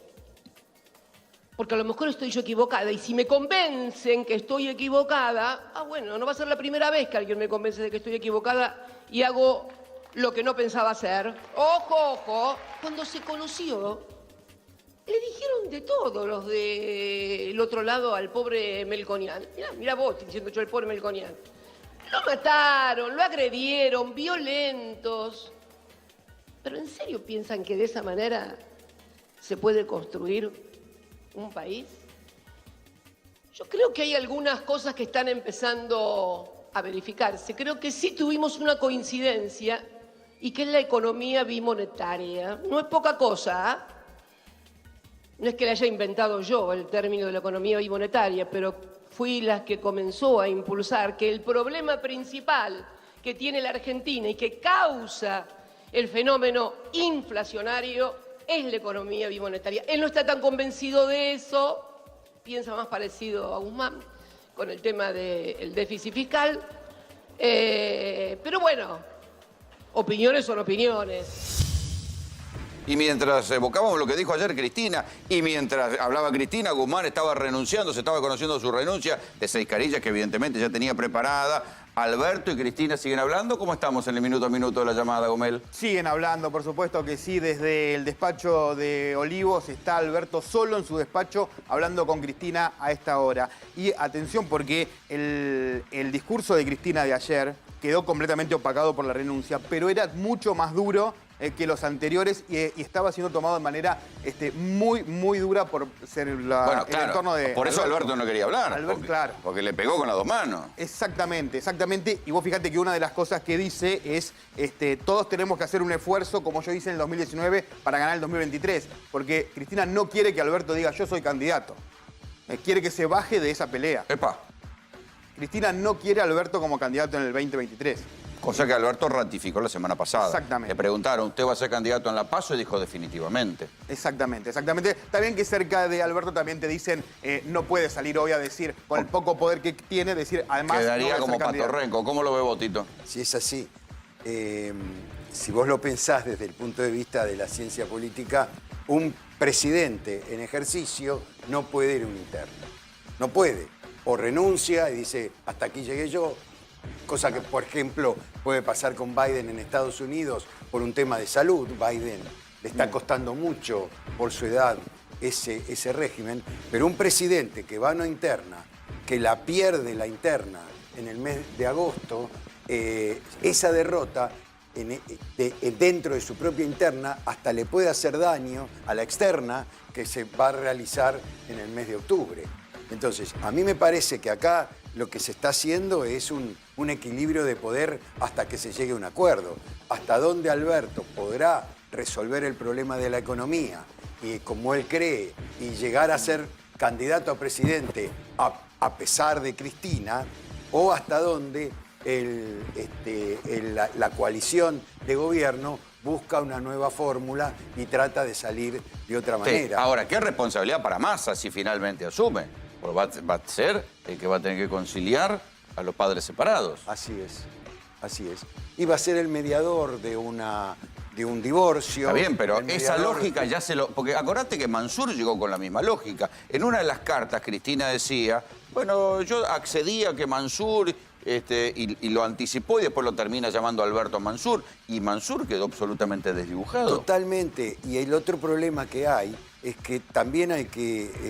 Porque a lo mejor estoy yo equivocada, y si me convencen que estoy equivocada, bueno, no va a ser la primera vez que alguien me convence de que estoy equivocada y hago lo que no pensaba hacer. Ojo, ojo, cuando se conoció, le dijeron de todo los del otro lado al pobre Melconian. Mirá vos, diciendo yo el pobre Melconian. Lo mataron, lo agredieron, violentos. ¿Pero en serio piensan que de esa manera se puede construir un país? Yo creo que hay algunas cosas que están empezando a verificarse. Creo que sí tuvimos una coincidencia y que es la economía bimonetaria. No es poca cosa, ¿eh? No es que la haya inventado yo el término de la economía bimonetaria, pero fui la que comenzó a impulsar que el problema principal que tiene la Argentina y que causa el fenómeno inflacionario es la economía bimonetaria. Él no está tan convencido de eso, piensa más parecido a Guzmán con el tema del déficit fiscal. Pero bueno, opiniones son opiniones. Y mientras evocábamos lo que dijo ayer Cristina, y mientras hablaba Cristina, Guzmán estaba renunciando, se estaba conociendo su renuncia de 6 carillas que evidentemente ya tenía preparada. Alberto y Cristina siguen hablando. ¿Cómo estamos en el minuto a minuto de la llamada, Gomel? Siguen hablando, por supuesto que sí. Desde el despacho de Olivos está Alberto solo en su despacho hablando con Cristina a esta hora. Y atención, porque el discurso de Cristina de ayer quedó completamente opacado por la renuncia, pero era mucho más duro que los anteriores y estaba siendo tomado de manera muy, muy dura por ser el entorno de por eso Alberto no quería hablar. Claro. Porque le pegó con las 2 manos. Exactamente, exactamente. Y vos fíjate que una de las cosas que dice es todos tenemos que hacer un esfuerzo, como yo hice en el 2019, para ganar el 2023. Porque Cristina no quiere que Alberto diga yo soy candidato. Quiere que se baje de esa pelea. Epa. Cristina no quiere a Alberto como candidato en el 2023. Cosa que Alberto ratificó la semana pasada. Exactamente. Le preguntaron, ¿usted va a ser candidato en la PASO? Y dijo definitivamente. Exactamente, exactamente. Está bien que cerca de Alberto también te dicen, no puede salir hoy a decir, con el poco poder que tiene, decir, además... Quedaría como Patorrenco. ¿Cómo lo ve vos, Tito? Si es así, si vos lo pensás desde el punto de vista de la ciencia política, un presidente en ejercicio no puede ir a un interno. No puede. O renuncia y dice, hasta aquí llegué yo. Cosa que, por ejemplo, puede pasar con Biden en Estados Unidos por un tema de salud. Biden le está costando mucho por su edad ese régimen. Pero un presidente que va a una interna, que la pierde la interna en el mes de agosto, esa derrota dentro de su propia interna hasta le puede hacer daño a la externa que se va a realizar en el mes de octubre. Entonces, a mí me parece que acá lo que se está haciendo es un equilibrio de poder hasta que se llegue a un acuerdo. Hasta dónde Alberto podrá resolver el problema de la economía y como él cree y llegar a ser candidato a presidente a pesar de Cristina, o hasta dónde la coalición de gobierno busca una nueva fórmula y trata de salir de otra manera. Sí. Ahora, ¿qué responsabilidad para Massa si finalmente asume? Porque va a ser el que va a tener que conciliar a los padres separados. Así es, así es. Y va a ser el mediador de un divorcio. Está bien, pero esa lógica ya se lo... Porque acordate que Mansur llegó con la misma lógica. En una de las cartas, Cristina decía, bueno, yo accedí a que Mansur... y lo anticipó y después lo termina llamando Alberto Mansur. Y Mansur quedó absolutamente desdibujado. Totalmente. Y el otro problema que hay es que también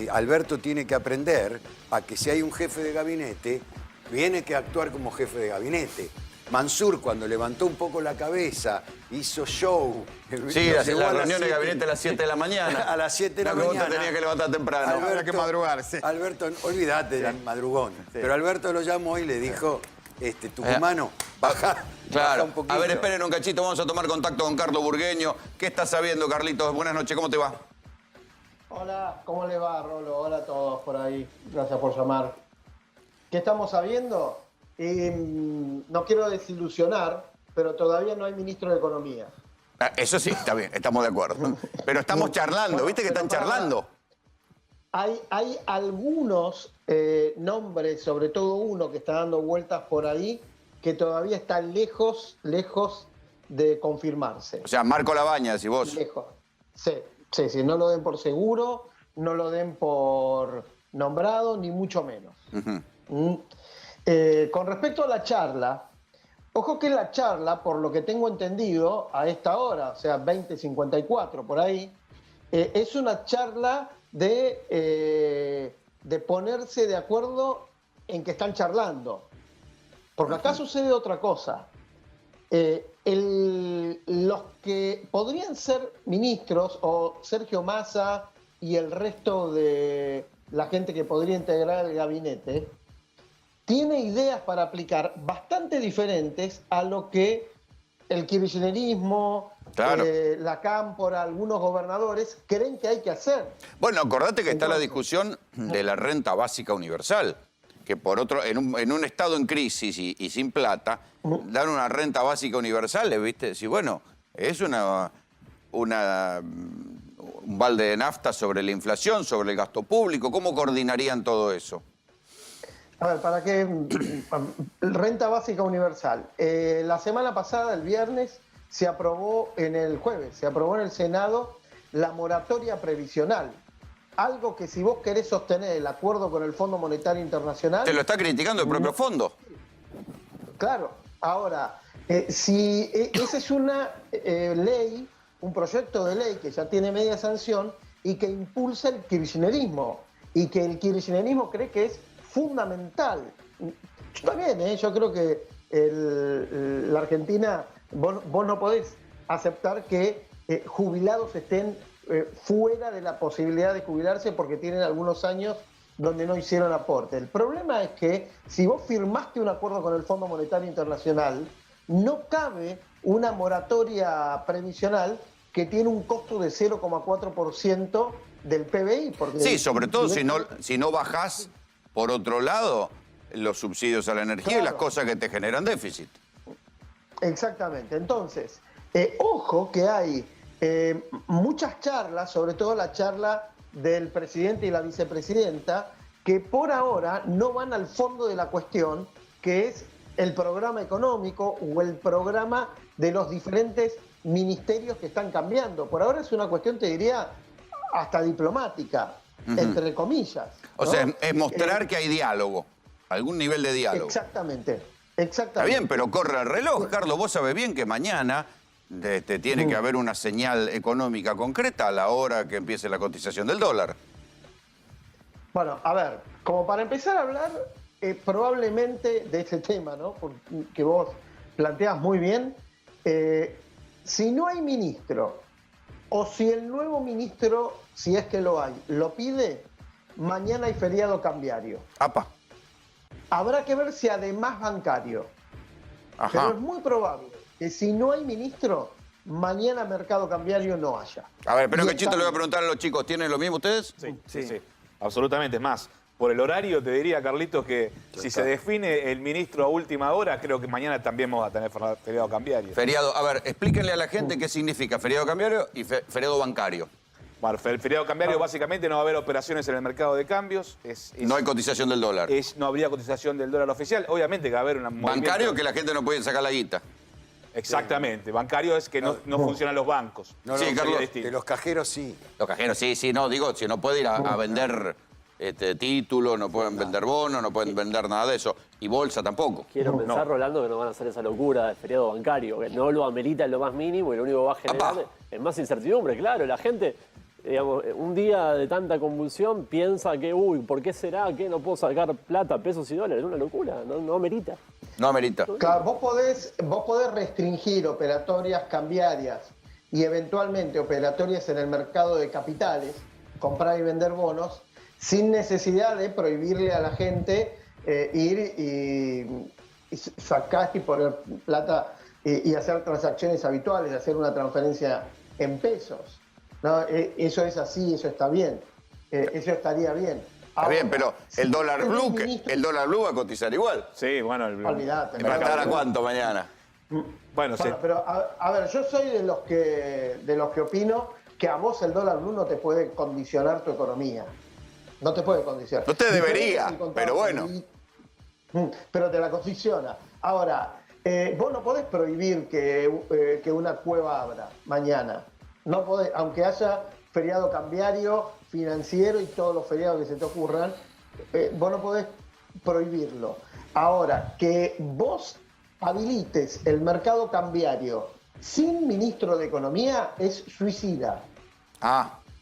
Alberto tiene que aprender a que si hay un jefe de gabinete, tiene que actuar como jefe de gabinete. Mansur, cuando levantó un poco la cabeza, hizo show. Sí, Lo la llevó a las reunión de 7. gabinete a las 7 de la mañana. A las 7 de la No, que vos mañana. te tenías que levantar temprano. Había que madrugar, sí. Alberto, olvídate del madrugón. Pero Alberto lo llamó y le dijo, tucumano, baja Claro. un poquito. A ver, esperen un cachito, vamos a tomar contacto con Carlos Burgueño. ¿Qué estás sabiendo, Carlitos? Buenas noches, ¿cómo te va? Hola, ¿cómo le va, Rolo? Hola a todos por ahí. Gracias por llamar. ¿Qué estamos sabiendo? No quiero desilusionar, pero todavía no hay ministro de Economía. Eso sí, está bien, estamos de acuerdo. Pero estamos charlando, Bueno, ¿viste que están charlando? Hay algunos nombres, sobre todo uno que está dando vueltas por ahí, que todavía está lejos de confirmarse. O sea, Marco Labaña, decís vos. Lejos. Sí, no lo den por seguro, no lo den por nombrado, ni mucho menos. Con respecto a la charla, ojo que la charla, por lo que tengo entendido, a esta hora, o sea, 20:54 por ahí, es una charla de ponerse de acuerdo en que están charlando. Porque acá sucede otra cosa. Los que podrían ser ministros, o Sergio Massa y el resto de la gente que podría integrar el gabinete, tiene ideas para aplicar bastante diferentes a lo que el kirchnerismo, Claro. la Cámpora, algunos gobernadores creen que hay que hacer. Bueno, acordate que está la discusión de la renta básica universal, que por otro, en un estado en crisis y sin plata, dan una renta básica universal, ¿viste? Sí, bueno, es un balde de nafta sobre la inflación, sobre el gasto público. ¿Cómo coordinarían todo eso? A ver, ¿para qué? Renta básica universal. La semana pasada, el viernes, se aprobó en el Senado la moratoria previsional. Algo que si vos querés sostener el acuerdo con el Fondo Monetario Internacional... ¿Te lo está criticando el propio fondo? Claro. Ahora, si esa es una ley, un proyecto de ley que ya tiene media sanción y que impulsa el kirchnerismo, y que el kirchnerismo cree que es fundamental. Yo también, yo creo que la Argentina, vos no podés aceptar que jubilados estén fuera de la posibilidad de jubilarse porque tienen algunos años donde no hicieron aporte. El problema es que si vos firmaste un acuerdo con el Fondo Monetario Internacional, no cabe una moratoria previsional que tiene un costo de 0,4% del PBI. Porque Sí, sobre todo si no bajás, por otro lado, los subsidios a la energía y las cosas que te generan déficit. Exactamente. Entonces, ojo que hay muchas charlas, sobre todo la charla del presidente y la vicepresidenta, que por ahora no van al fondo de la cuestión, que es el programa económico o el programa de los diferentes ministerios que están cambiando. Por ahora es una cuestión, te diría, hasta diplomática, entre comillas. O sea, es mostrar que hay diálogo, algún nivel de diálogo. Exactamente. Está bien, pero corre el reloj, Carlos. Vos sabés bien que mañana tiene que haber una señal económica concreta a la hora que empiece la cotización del dólar. Bueno, a ver, como para empezar a hablar probablemente de ese tema, ¿no? Que vos planteas muy bien, si no hay ministro, o si el nuevo ministro, si es que lo hay, lo pide, mañana hay feriado cambiario. ¡Apa! Habrá que ver si además bancario. Ajá. Pero es muy probable que si no hay ministro, mañana mercado cambiario no haya. A ver, pero Cachito le voy a preguntar a los chicos, ¿tienen lo mismo ustedes? Sí, absolutamente. Es más, por el horario te diría, Carlitos, que si se define el ministro a última hora, creo que mañana también vamos a tener feriado cambiario. Feriado, a ver, explíquenle a la gente qué significa feriado cambiario y feriado bancario. Bueno, el feriado cambiario básicamente no va a haber operaciones en el mercado de cambios. No hay cotización del dólar. No habría cotización del dólar oficial. Obviamente que va a haber una... Bancario, que la gente no puede sacar la guita. Exactamente. Bancario es que no funcionan los bancos. Sí, Carlos. De los cajeros sí. Los cajeros sí, no, digo, si no puede ir a vender títulos, no pueden vender bonos, no pueden vender nada de eso. Y bolsa tampoco. Quiero pensar, Rolando, que no van a hacer esa locura de feriado bancario, que no lo amerita en lo más mínimo y lo único que va a generar es más incertidumbre, claro. La gente, digamos, un día de tanta convulsión piensa que, ¿por qué será que no puedo sacar plata, pesos y dólares? Es una locura, no amerita. No amerita. Claro, vos podés restringir operatorias cambiarias y eventualmente operatorias en el mercado de capitales, comprar y vender bonos, sin necesidad de prohibirle a la gente ir y sacar y poner plata y hacer transacciones habituales, hacer una transferencia en pesos. ¿No? Eso es así, eso está bien. Eso estaría bien. Está bien, pero el dólar blue va a cotizar igual. Sí, bueno, Olvídate. ¿Va a estar a cuánto mañana? Bueno, sí. Pero a ver, yo soy de los que opino que a vos el dólar blue no te puede condicionar tu economía. No te puede condicionar. No te debería, pero bueno. Pero te la condiciona. Ahora, vos no podés prohibir que una cueva abra mañana. No podés, aunque haya feriado cambiario, financiero y todos los feriados que se te ocurran, vos no podés prohibirlo. Ahora, que vos habilites el mercado cambiario sin ministro de Economía es suicida.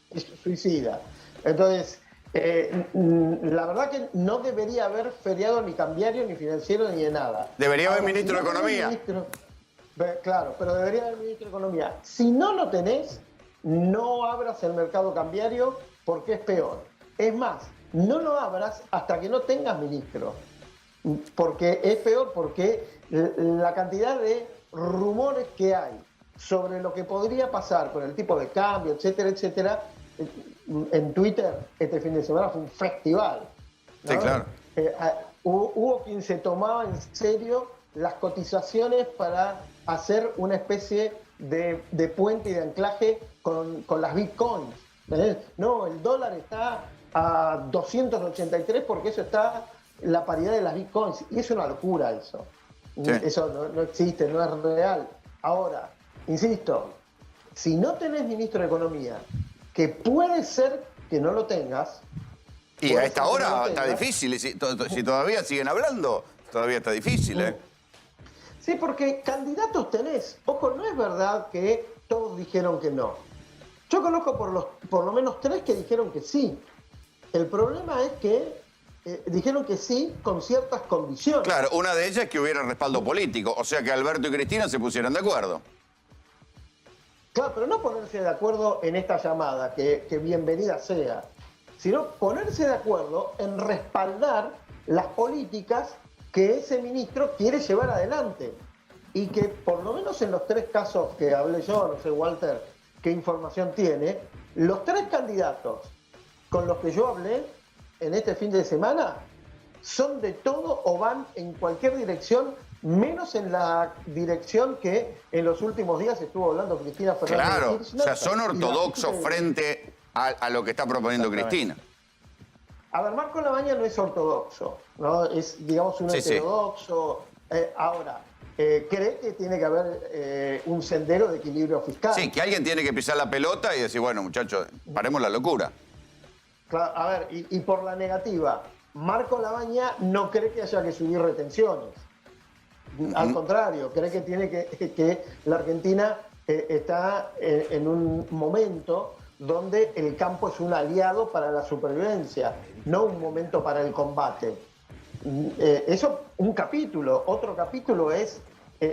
Es suicida. Entonces, la verdad que no debería haber feriado ni cambiario, ni financiero, ni de nada. Debería haber ministro de Economía. Claro, pero debería haber ministro de Economía. Si no lo tenés, no abras el mercado cambiario porque es peor. Es más, no lo abras hasta que no tengas ministro. Porque es peor, porque la cantidad de rumores que hay sobre lo que podría pasar con el tipo de cambio, etcétera, etcétera, en Twitter este fin de semana fue un festival, ¿no? Sí, claro. Hubo quien se tomaba en serio las cotizaciones para hacer una especie de puente y de anclaje con las bitcoins. No, el dólar está a 283 porque eso está la paridad de las bitcoins. Y es una locura eso. Sí. Eso no existe, no es real. Ahora, insisto, si no tenés ministro de Economía, que puede ser que no lo tengas. Y a esta hora está difícil. Si todavía siguen hablando, todavía está difícil, ¿eh? Sí, porque candidatos tenés. Ojo, no es verdad que todos dijeron que no. Yo conozco por lo menos 3 que dijeron que sí. El problema es que dijeron que sí con ciertas condiciones. Claro, una de ellas es que hubiera respaldo político, o sea que Alberto y Cristina se pusieran de acuerdo. Claro, pero no ponerse de acuerdo en esta llamada, que bienvenida sea, sino ponerse de acuerdo en respaldar las políticas que ese ministro quiere llevar adelante. Y que por lo menos en los 3 casos que hablé yo, no sé, Walter, qué información tiene, los 3 candidatos con los que yo hablé en este fin de semana son de todo o van en cualquier dirección, menos en la dirección que en los últimos días estuvo hablando Cristina Fernández. Claro, Kirchner, o sea, son ortodoxos frente a lo que está proponiendo Cristina. A ver, Marco Labaña no es ortodoxo, ¿no? Es, digamos, un heterodoxo. Ahora, cree que tiene que haber un sendero de equilibrio fiscal. Sí, que alguien tiene que pisar la pelota y decir, bueno, muchachos, paremos la locura. Claro, a ver, y por la negativa, Marco Labaña no cree que haya que subir retenciones. Al contrario, cree que tiene que la Argentina está en un momento donde el campo es un aliado para la supervivencia, no un momento para el combate. Eso, un capítulo. Otro capítulo es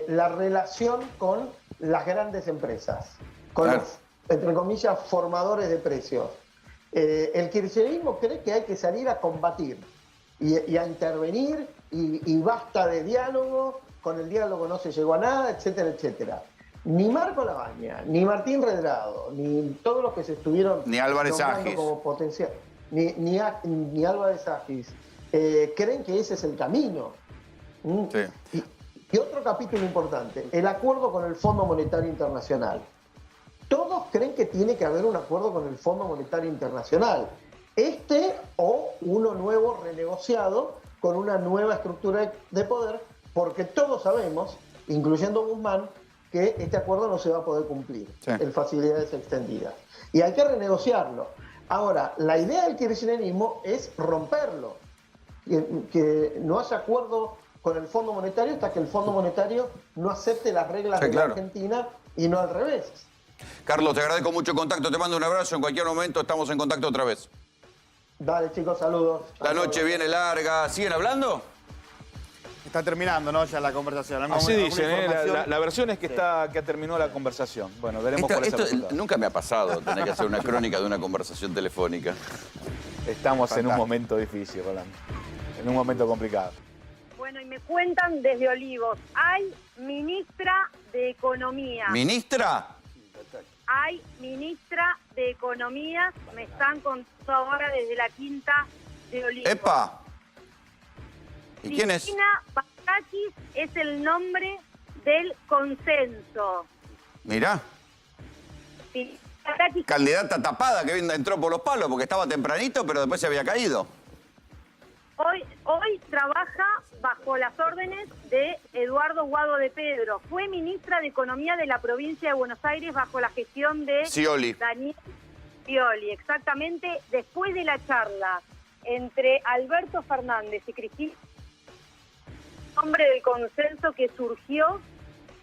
la relación con las grandes empresas, con los, entre comillas, formadores de precios. El kirchnerismo cree que hay que salir a combatir y a intervenir y basta de diálogo, con el diálogo no se llegó a nada, etcétera, etcétera. Ni Marco Labaña, ni Martín Redrado, ni todos los que se estuvieron... Ni Álvarez Agis. Como potencial, ni Álvarez Agis, creen que ese es el camino. Sí. Y otro capítulo importante, el acuerdo con el Fondo Monetario Internacional. Todos creen que tiene que haber un acuerdo con el Fondo Monetario Internacional. O uno nuevo renegociado con una nueva estructura de poder, porque todos sabemos, incluyendo Guzmán, que este acuerdo no se va a poder cumplir en facilidades extendidas. Y hay que renegociarlo. Ahora, la idea del kirchnerismo es romperlo. Que no haya acuerdo con el Fondo Monetario hasta que el Fondo Monetario no acepte las reglas de la Argentina y no al revés. Carlos, te agradezco mucho el contacto, te mando un abrazo, en cualquier momento estamos en contacto otra vez. Dale, chicos, saludos. La noche viene larga, ¿siguen hablando? Está terminando, ¿no? Ya la conversación. Así dicen, información? la versión es que que terminó la conversación. Bueno, veremos cuál es el resultado. Nunca me ha pasado tener que hacer una crónica de una conversación telefónica. Estamos en un momento difícil, Rolando. En un momento complicado. Bueno, y me cuentan desde Olivos, hay ministra de Economía. ¿Ministra? Hay ministra de Economía, me están contando ahora desde la Quinta de Olivos. ¡Epa! ¿Y quién es? Silvina Batakis es el nombre del consenso. Mirá. Silvina Batakis, Candidata tapada que entró por los palos porque estaba tempranito, pero después se había caído. hoy trabaja bajo las órdenes de Eduardo Guado de Pedro. Fue ministra de Economía de la provincia de Buenos Aires bajo la gestión de Scioli. Daniel Scioli, exactamente después de la charla entre Alberto Fernández y Cristina, nombre del consenso que surgió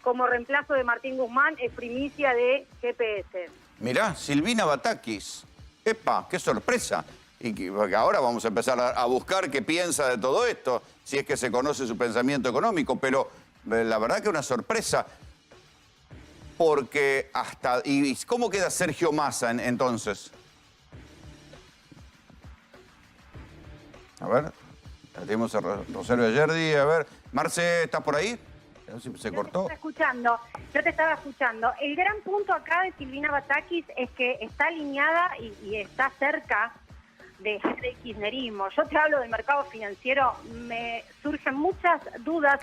como reemplazo de Martín Guzmán, es primicia de GPS. Mirá, Silvina Batakis. ¡Epa! ¡Qué sorpresa! Y que ahora vamos a empezar a buscar qué piensa de todo esto, si es que se conoce su pensamiento económico, pero la verdad que una sorpresa. Porque hasta... ¿Y cómo queda Sergio Massa entonces? A ver, tenemos a Rosario Ayerdi, a ver. Marce, ¿estás por ahí? A ver si se cortó. Yo te estaba escuchando. El gran punto acá de Silvina Batakis es que está alineada y está cerca del kirchnerismo. Yo te hablo del mercado financiero, me surgen muchas dudas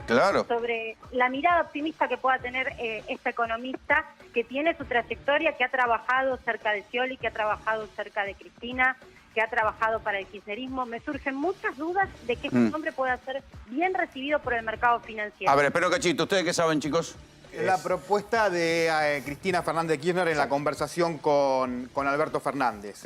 sobre la mirada optimista que pueda tener esta economista, que tiene su trayectoria, que ha trabajado cerca de Scioli, que ha trabajado cerca de Cristina, que ha trabajado para el kirchnerismo. Me surgen muchas dudas de que este nombre pueda ser bien recibido por el mercado financiero. A ver, espera un cachito. ¿Ustedes qué saben, chicos? La propuesta de Cristina Fernández de Kirchner en la conversación con Alberto Fernández.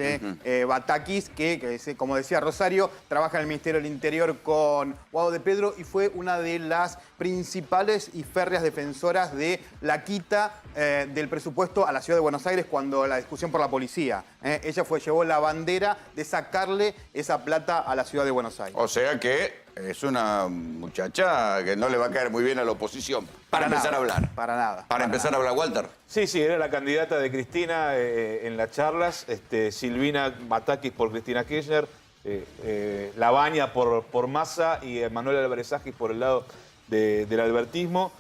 Batakis, que como decía Rosario, trabaja en el Ministerio del Interior con Guado de Pedro y fue una de las principales y férreas defensoras de la quita del presupuesto a la Ciudad de Buenos Aires cuando la discusión por la policía. Ella llevó la bandera de sacarle esa plata a la Ciudad de Buenos Aires. O sea que es una muchacha que no le va a caer muy bien a la oposición. Para empezar a hablar. Para nada. Para empezar a hablar, Walter. Sí, era la candidata de Cristina en las charlas. Silvina Batakis por Cristina Kirchner, Labaña por Massa y Manuel Álvarez Agis por el lado del albertismo.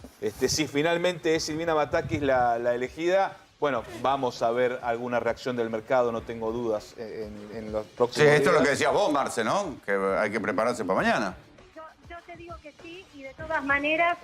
Si finalmente es Silvina Batakis la elegida, bueno, vamos a ver alguna reacción del mercado, no tengo dudas, en los próximos días. Esto es lo que decías vos, Marce, ¿no? Que hay que prepararse para mañana. Yo te digo que sí, y de todas maneras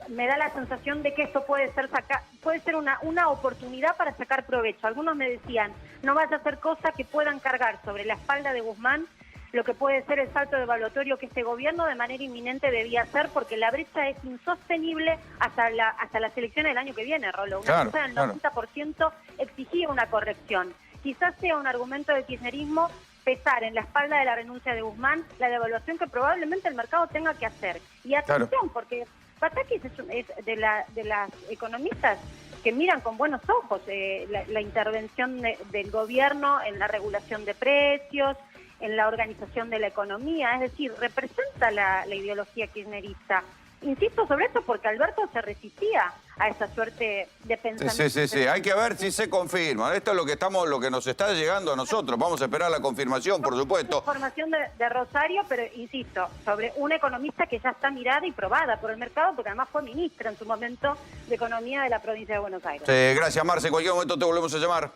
me da la sensación de que esto puede ser una oportunidad para sacar provecho. Algunos me decían, no vaya a hacer cosas que puedan cargar sobre la espalda de Guzmán lo que puede ser el salto devaluatorio que este gobierno de manera inminente debía hacer, porque la brecha es insostenible hasta las elecciones del año que viene, Rolo. Una brecha del 90% exigía una corrección. Quizás sea un argumento del kirchnerismo pesar en la espalda de la renuncia de Guzmán la devaluación que probablemente el mercado tenga que hacer. Y atención, porque Batakis es de las economistas que miran con buenos ojos la intervención del gobierno en la regulación de precios, en la organización de la economía, es decir, representa la ideología kirchnerista. Insisto sobre esto porque Alberto se resistía a esa suerte de pensamiento. Sí. Hay que ver si se confirma. Esto es lo que nos está llegando a nosotros. Vamos a esperar la confirmación, por supuesto. Información de Rosario, pero insisto, sobre una economista que ya está mirada y probada por el mercado, porque además fue ministra en su momento de Economía de la provincia de Buenos Aires. Gracias, Marce. En cualquier momento te volvemos a llamar.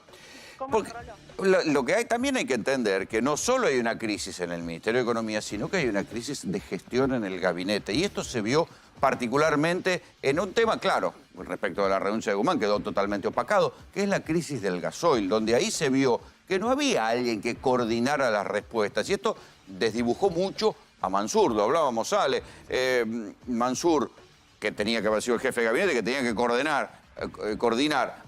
Porque lo que también hay que entender que no solo hay una crisis en el Ministerio de Economía, sino que hay una crisis de gestión en el gabinete. Y esto se vio particularmente en un tema, claro, respecto a la renuncia de Guzmán, quedó totalmente opacado, que es la crisis del gasoil, donde ahí se vio que no había alguien que coordinara las respuestas. Y esto desdibujó mucho a Mansur, lo hablábamos, Ale. Mansur, que tenía que haber sido el jefe de gabinete, que tenía que coordinar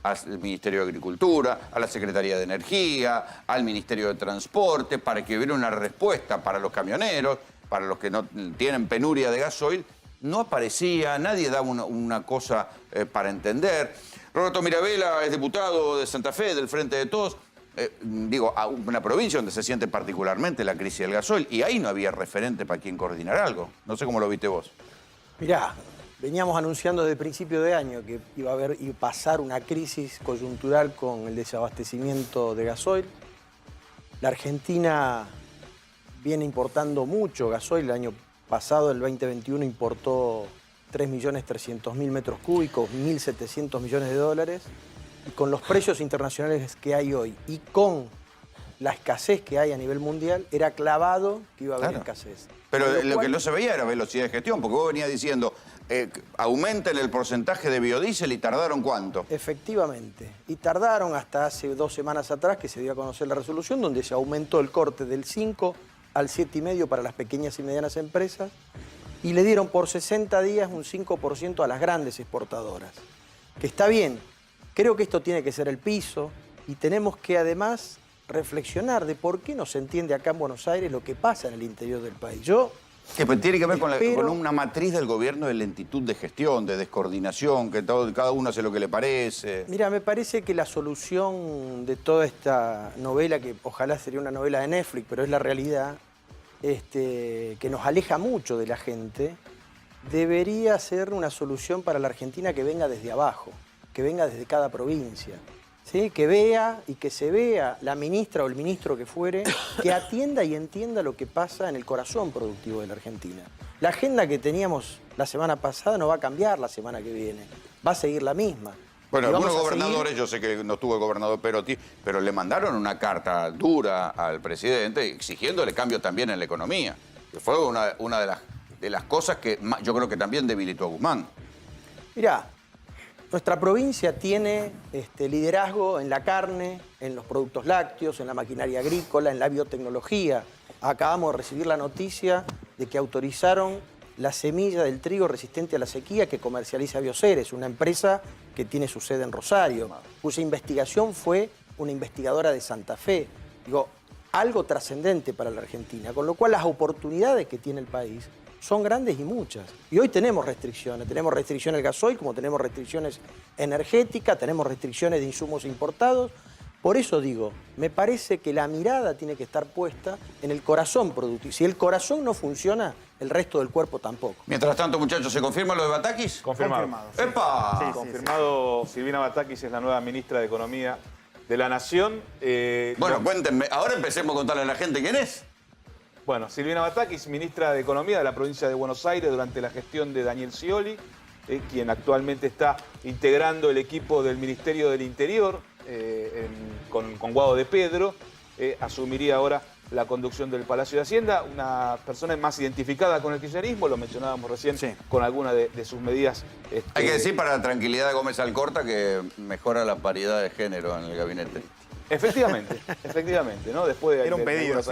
al Ministerio de Agricultura, a la Secretaría de Energía, al Ministerio de Transporte, para que hubiera una respuesta para los camioneros, para los que no tienen penuria de gasoil. No aparecía, nadie daba una cosa para entender. Roberto Mirabella es diputado de Santa Fe, del Frente de Todos. digo, a una provincia donde se siente particularmente la crisis del gasoil, y ahí no había referente para quien coordinar algo. No sé cómo lo viste vos. Mirá, veníamos anunciando desde principio de año que iba a pasar una crisis coyuntural con el desabastecimiento de gasoil. La Argentina viene importando mucho gasoil. El año pasado, el 2021, importó 3.300.000 metros cúbicos, 1.700 millones de dólares. Y con los precios internacionales que hay hoy y con la escasez que hay a nivel mundial, era clavado que iba a haber escasez. Pero lo que no se veía era velocidad de gestión, porque vos venías diciendo, aumenten el porcentaje de biodiesel, y tardaron ¿cuánto? Efectivamente. Y tardaron hasta hace 2 semanas atrás que se dio a conocer la resolución donde se aumentó el corte del 5 al 7,5 para las pequeñas y medianas empresas y le dieron por 60 días un 5% a las grandes exportadoras. Que está bien. Creo que esto tiene que ser el piso y tenemos que además reflexionar de por qué no se entiende acá en Buenos Aires lo que pasa en el interior del país. Que tiene que ver con una matriz del gobierno de lentitud de gestión, de descoordinación, que cada uno hace lo que le parece. Mira, me parece que la solución de toda esta novela, que ojalá sería una novela de Netflix, pero es la realidad, que nos aleja mucho de la gente, debería ser una solución para la Argentina que venga desde abajo, que venga desde cada provincia. ¿Sí? Que vea y que se vea la ministra o el ministro que fuere, que atienda y entienda lo que pasa en el corazón productivo de la Argentina. La agenda que teníamos la semana pasada no va a cambiar la semana que viene, va a seguir la misma. Bueno, algunos gobernadores, yo sé que no estuvo el gobernador Perotti, pero le mandaron una carta dura al presidente exigiéndole cambio también en la economía, que fue una de las cosas que yo creo que también debilitó a Guzmán. Mirá, nuestra provincia tiene liderazgo en la carne, en los productos lácteos, en la maquinaria agrícola, en la biotecnología. Acabamos de recibir la noticia de que autorizaron la semilla del trigo resistente a la sequía que comercializa Bioceres, una empresa que tiene su sede en Rosario, cuya investigación fue una investigadora de Santa Fe. Digo, algo trascendente para la Argentina, con lo cual las oportunidades que tiene el país son grandes y muchas. Y hoy tenemos restricciones del gasoil, como tenemos restricciones energéticas, tenemos restricciones de insumos importados. Por eso digo, me parece que la mirada tiene que estar puesta en el corazón productivo. Si el corazón no funciona, el resto del cuerpo tampoco. Mientras tanto, muchachos, ¿se confirma lo de Batakis? Confirmado. Sí. ¡Epa! Sí, confirmado, sí. Silvina Batakis es la nueva ministra de Economía de la Nación. Bueno, cuéntenme, ahora empecemos a contarle a la gente quién es. Bueno, Silvina Batakis, ministra de Economía de la provincia de Buenos Aires durante la gestión de Daniel Scioli, quien actualmente está integrando el equipo del Ministerio del Interior con Guado de Pedro, asumiría ahora la conducción del Palacio de Hacienda, una persona más identificada con el kirchnerismo, lo mencionábamos recién, con alguna de sus medidas. Hay que decir para la tranquilidad de Gómez Alcorta que mejora la paridad de género en el gabinete. Efectivamente, ¿no? Después de era un pedido, sí.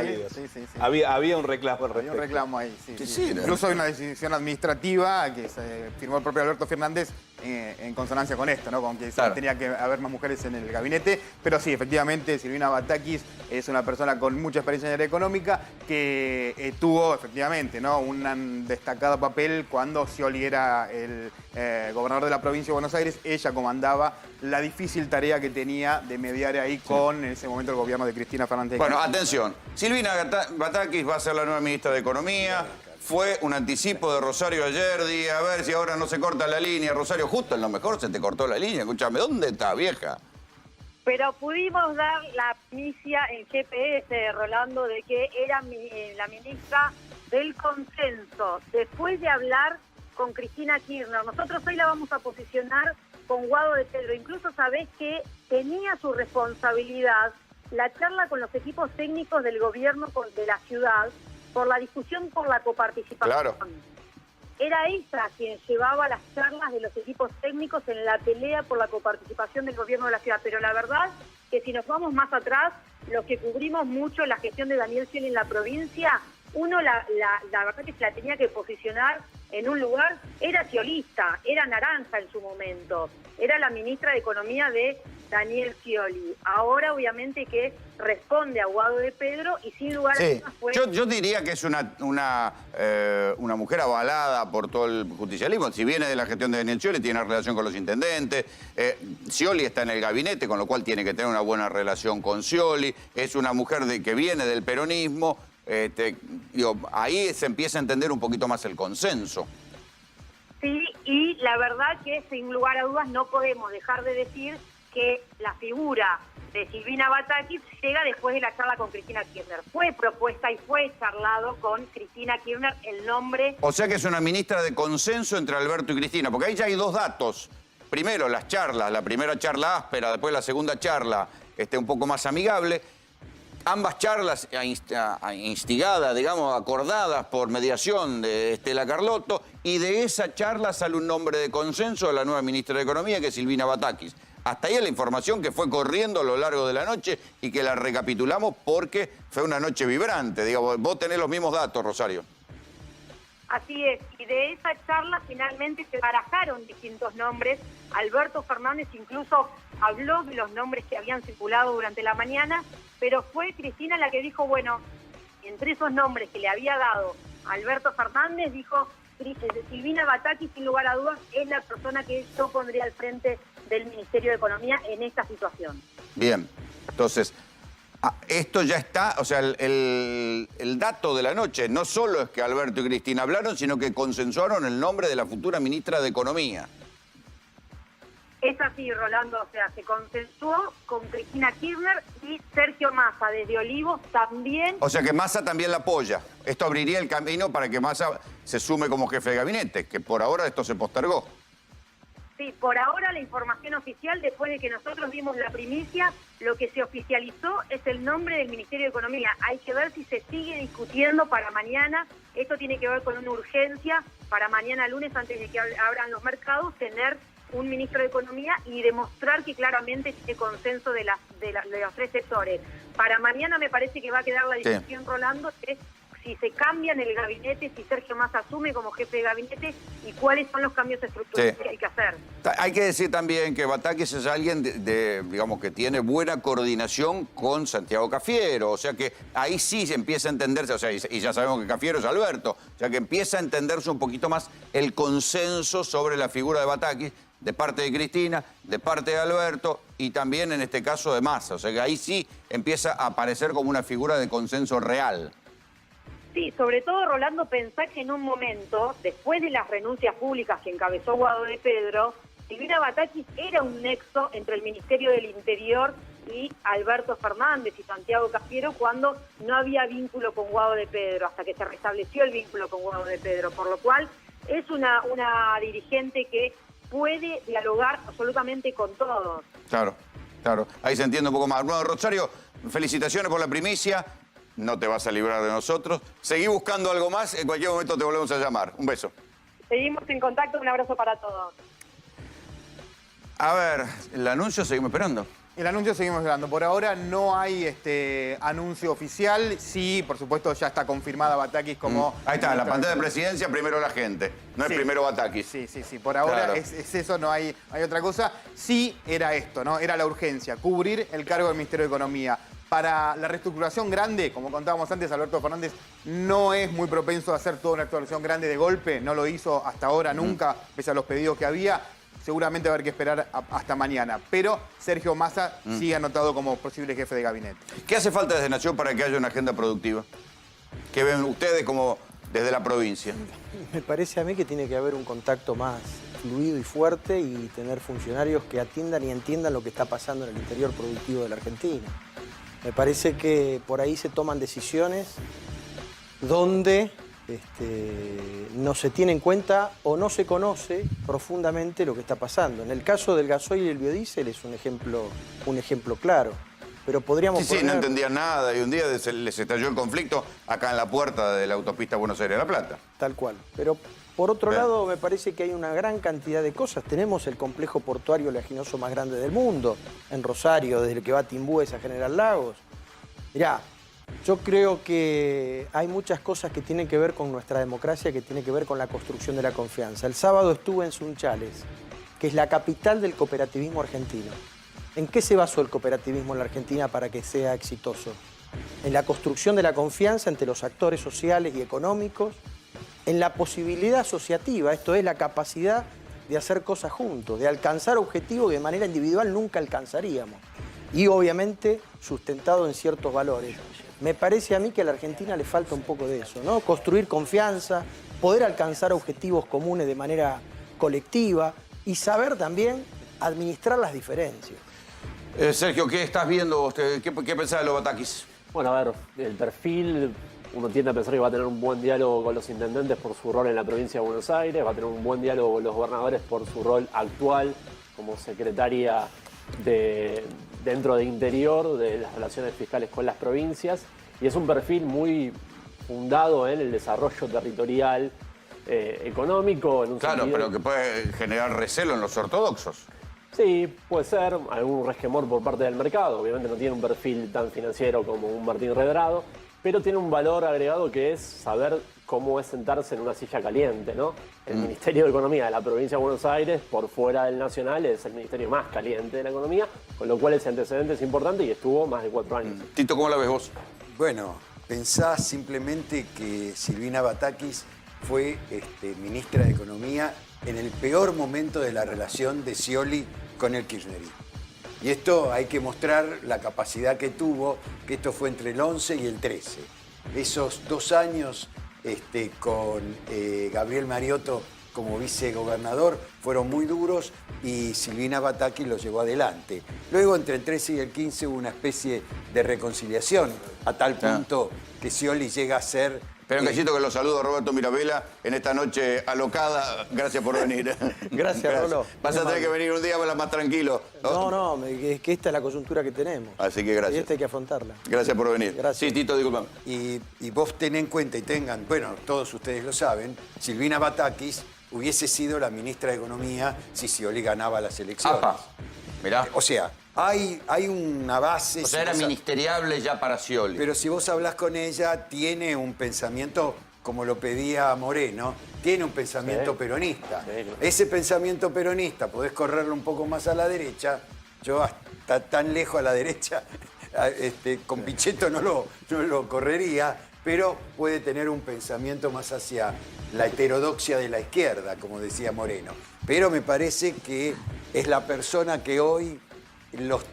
Había un reclamo al respecto. Había un reclamo ahí, sí. Sí, Incluso hay una decisión administrativa que se firmó el propio Alberto Fernández en consonancia con esto, ¿no? Con que tenía que haber más mujeres en el gabinete. Pero sí, efectivamente, Silvina Batakis es una persona con mucha experiencia en área económica que tuvo, efectivamente, ¿no? Un destacado papel cuando Scioli era el gobernador de la provincia de Buenos Aires. Ella comandaba la difícil tarea que tenía de mediar ahí con, en ese momento, el gobierno de Cristina Fernández. Bueno, atención. Silvina Batakis va a ser la nueva ministra de Economía. Fue un anticipo de Rosario ayer. A ver si ahora no se corta la línea. Rosario, justo en lo mejor se te cortó la línea. Escúchame, ¿dónde está, vieja? Pero pudimos dar la primicia en GPS, Rolando, de que era la ministra del consenso. Después de hablar con Cristina Kirchner, nosotros hoy la vamos a posicionar con Guado de Pedro. Incluso sabés que tenía su responsabilidad la charla con los equipos técnicos del gobierno de la ciudad por la discusión por la coparticipación. Claro. Era ella quien llevaba las charlas de los equipos técnicos en la pelea por la coparticipación del gobierno de la ciudad. Pero la verdad que si nos vamos más atrás, los que cubrimos mucho la gestión de Daniel Scioli en la provincia, uno la verdad que se la tenía que posicionar en un lugar, era sciolista, era naranja en su momento, era la ministra de Economía de Daniel Scioli. Ahora, obviamente, que responde a Guado de Pedro y sin lugar a dudas fue... Yo diría que es una mujer avalada por todo el justicialismo. Si viene de la gestión de Daniel Scioli, tiene relación con los intendentes. Scioli está en el gabinete, con lo cual tiene que tener una buena relación con Scioli. Es una mujer que viene del peronismo. Ahí se empieza a entender un poquito más el consenso. Sí, y la verdad que sin lugar a dudas no podemos dejar de decir que la figura de Silvina Batakis llega después de la charla con Cristina Kirchner. Fue propuesta y fue charlado con Cristina Kirchner el nombre... O sea que es una ministra de consenso entre Alberto y Cristina, porque ahí ya hay dos datos. Primero, las charlas, la primera charla áspera, después la segunda charla un poco más amigable. Ambas charlas instigadas, digamos, acordadas por mediación de Estela Carlotto, y de esa charla sale un nombre de consenso de la nueva ministra de Economía, que es Silvina Batakis. Hasta ahí es la información que fue corriendo a lo largo de la noche y que la recapitulamos porque fue una noche vibrante. Digamos, vos tenés los mismos datos, Rosario. Así es, y de esa charla finalmente se barajaron distintos nombres. Alberto Fernández incluso habló de los nombres que habían circulado durante la mañana, pero fue Cristina la que dijo, bueno, entre esos nombres que le había dado Alberto Fernández, dijo, Silvina Batakis, sin lugar a dudas, es la persona que yo pondría al frente del Ministerio de Economía en esta situación. Bien, entonces, esto ya está, o sea, el dato de la noche no solo es que Alberto y Cristina hablaron, sino que consensuaron el nombre de la futura ministra de Economía. Es así, Rolando, o sea, se consensuó con Cristina Kirchner y Sergio Massa desde Olivos también. O sea que Massa también la apoya. Esto abriría el camino para que Massa se sume como jefe de gabinete, que por ahora esto se postergó. Sí, por ahora la información oficial, después de que nosotros dimos la primicia, lo que se oficializó es el nombre del Ministerio de Economía. Hay que ver si se sigue discutiendo para mañana. Esto tiene que ver con una urgencia para mañana lunes, antes de que abran los mercados, tener un ministro de Economía y demostrar que claramente tiene consenso de los tres sectores. Para mañana me parece que va a quedar la discusión, Rolando, es si se cambia en el gabinete, si Sergio Massa asume como jefe de gabinete y cuáles son los cambios estructurales que hay que hacer. Hay que decir también que Batakis es alguien digamos, que tiene buena coordinación con Santiago Cafiero, o sea que ahí sí se empieza a entenderse, o sea, y ya sabemos que Cafiero es Alberto, o sea que empieza a entenderse un poquito más el consenso sobre la figura de Batakis, de parte de Cristina, de parte de Alberto y también en este caso de Massa. O sea que ahí sí empieza a aparecer como una figura de consenso real. Sí, sobre todo, Rolando, pensá que en un momento, después de las renuncias públicas que encabezó Guado de Pedro, Silvina Batakis era un nexo entre el Ministerio del Interior y Alberto Fernández y Santiago Cafiero cuando no había vínculo con Guado de Pedro, hasta que se restableció el vínculo con Guado de Pedro, por lo cual es una dirigente que puede dialogar absolutamente con todos. Claro, claro. Ahí se entiende un poco más. Bueno, Rosario, felicitaciones por la primicia. No te vas a librar de nosotros. Seguí buscando algo más. En cualquier momento te volvemos a llamar. Un beso. Seguimos en contacto. Un abrazo para todos. A ver, el anuncio seguimos esperando. El anuncio seguimos esperando. Por ahora no hay anuncio oficial. Sí, por supuesto, ya está confirmada Batakis como... Ahí está, la pantalla de presidencia, primero la gente. No es primero Batakis. Sí. Por ahora claro. es eso, no hay otra cosa. Sí era esto, ¿no? Era la urgencia, cubrir el cargo del Ministerio de Economía. Para la reestructuración grande, como contábamos antes, Alberto Fernández no es muy propenso a hacer toda una reestructuración grande de golpe. No lo hizo hasta ahora nunca, pese a los pedidos que había. Seguramente va a haber que esperar hasta mañana. Pero Sergio Massa sigue anotado como posible jefe de gabinete. ¿Qué hace falta desde Nación para que haya una agenda productiva? ¿Qué ven ustedes como desde la provincia? Me parece a mí que tiene que haber un contacto más fluido y fuerte y tener funcionarios que atiendan y entiendan lo que está pasando en el interior productivo de la Argentina. Me parece que por ahí se toman decisiones donde no se tiene en cuenta o no se conoce profundamente lo que está pasando. En el caso del gasoil y el biodiesel es un ejemplo claro. Pero podríamos Sí, no entendían nada y un día les estalló el conflicto acá en la puerta de la autopista Buenos Aires-La Plata. Tal cual. Pero por otro lado, me parece que hay una gran cantidad de cosas. Tenemos el complejo portuario oleaginoso más grande del mundo, en Rosario, desde el que va a Timbúes a General Lagos. Mirá, yo creo que hay muchas cosas que tienen que ver con nuestra democracia, que tienen que ver con la construcción de la confianza. El sábado estuve en Sunchales, que es la capital del cooperativismo argentino. ¿En qué se basó el cooperativismo en la Argentina para que sea exitoso? En la construcción de la confianza entre los actores sociales y económicos, en la posibilidad asociativa, esto es la capacidad de hacer cosas juntos, de alcanzar objetivos que de manera individual nunca alcanzaríamos. Y obviamente sustentado en ciertos valores. Me parece a mí que a la Argentina le falta un poco de eso, ¿no? Construir confianza, poder alcanzar objetivos comunes de manera colectiva y saber también administrar las diferencias. Sergio, ¿qué estás viendo vos? ¿Qué pensás de los Batakis? Bueno, a ver, el perfil, uno tiende a pensar que va a tener un buen diálogo con los intendentes por su rol en la provincia de Buenos Aires, va a tener un buen diálogo con los gobernadores por su rol actual como secretaria dentro de Interior, de las relaciones fiscales con las provincias, y es un perfil muy fundado en el desarrollo territorial, económico. En un claro, sentido... pero que puede generar recelo en los ortodoxos. Sí, puede ser algún resquemor por parte del mercado. Obviamente no tiene un perfil tan financiero como un Martín Redrado, pero tiene un valor agregado que es saber cómo es sentarse en una silla caliente, ¿no? El Ministerio de Economía de la provincia de Buenos Aires, por fuera del nacional, es el ministerio más caliente de la economía, con lo cual ese antecedente es importante y estuvo más de 4 años. Tito, ¿cómo la ves vos? Bueno, pensá simplemente que Silvina Batakis fue ministra de Economía en el peor momento de la relación de Scioli con el kirchnerismo. Y esto hay que mostrar la capacidad que tuvo, que esto fue entre el 11 y el 13. Esos 2 años con Gabriel Mariotto como vicegobernador fueron muy duros y Silvina Batakis los llevó adelante. Luego, entre el 13 y el 15 hubo una especie de reconciliación, a tal punto que Scioli llega a ser... Espera un cachito que lo saludo, Roberto Mirabella, en esta noche alocada. Gracias por venir. Gracias, Rolo. Vas a tener que venir un día más tranquilo. No, es que esta es la coyuntura que tenemos. Así que gracias. Y esta hay que afrontarla. Gracias por venir. Gracias. Sí, Tito, disculpame. Y vos ten en cuenta y tengan, bueno, todos ustedes lo saben, Silvina Batakis hubiese sido la ministra de Economía si Scioli ganaba las elecciones. Apa, mirá. O sea, hay una base... O sea, era ministeriable ya para Scioli. Pero si vos hablás con ella, tiene un pensamiento, como lo pedía Moreno, tiene un pensamiento peronista. Sí, claro. Ese pensamiento peronista, podés correrlo un poco más a la derecha. Yo hasta tan lejos a la derecha, con Pichetto no lo correría, pero puede tener un pensamiento más hacia la heterodoxia de la izquierda, como decía Moreno. Pero me parece que es la persona que hoy...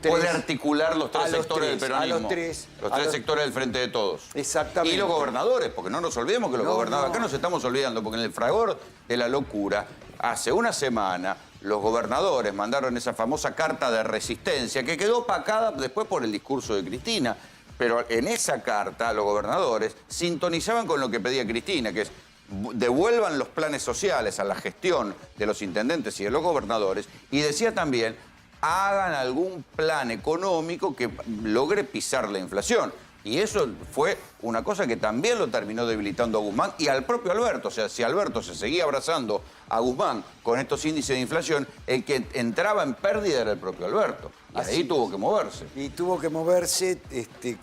puede articular los tres sectores del peronismo. A los tres sectores del Frente de Todos. Exactamente. Y los gobernadores, porque no nos olvidemos que los gobernadores... Acá nos estamos olvidando, porque en el fragor de la locura, hace una semana, los gobernadores mandaron esa famosa carta de resistencia que quedó opacada después por el discurso de Cristina. Pero en esa carta, los gobernadores sintonizaban con lo que pedía Cristina, que es devuelvan los planes sociales a la gestión de los intendentes y de los gobernadores. Y decía también... hagan algún plan económico que logre pisar la inflación. Y eso fue una cosa que también lo terminó debilitando a Guzmán y al propio Alberto. O sea, si Alberto se seguía abrazando a Guzmán con estos índices de inflación, el que entraba en pérdida era el propio Alberto. Y ahí tuvo que moverse. Y tuvo que moverse.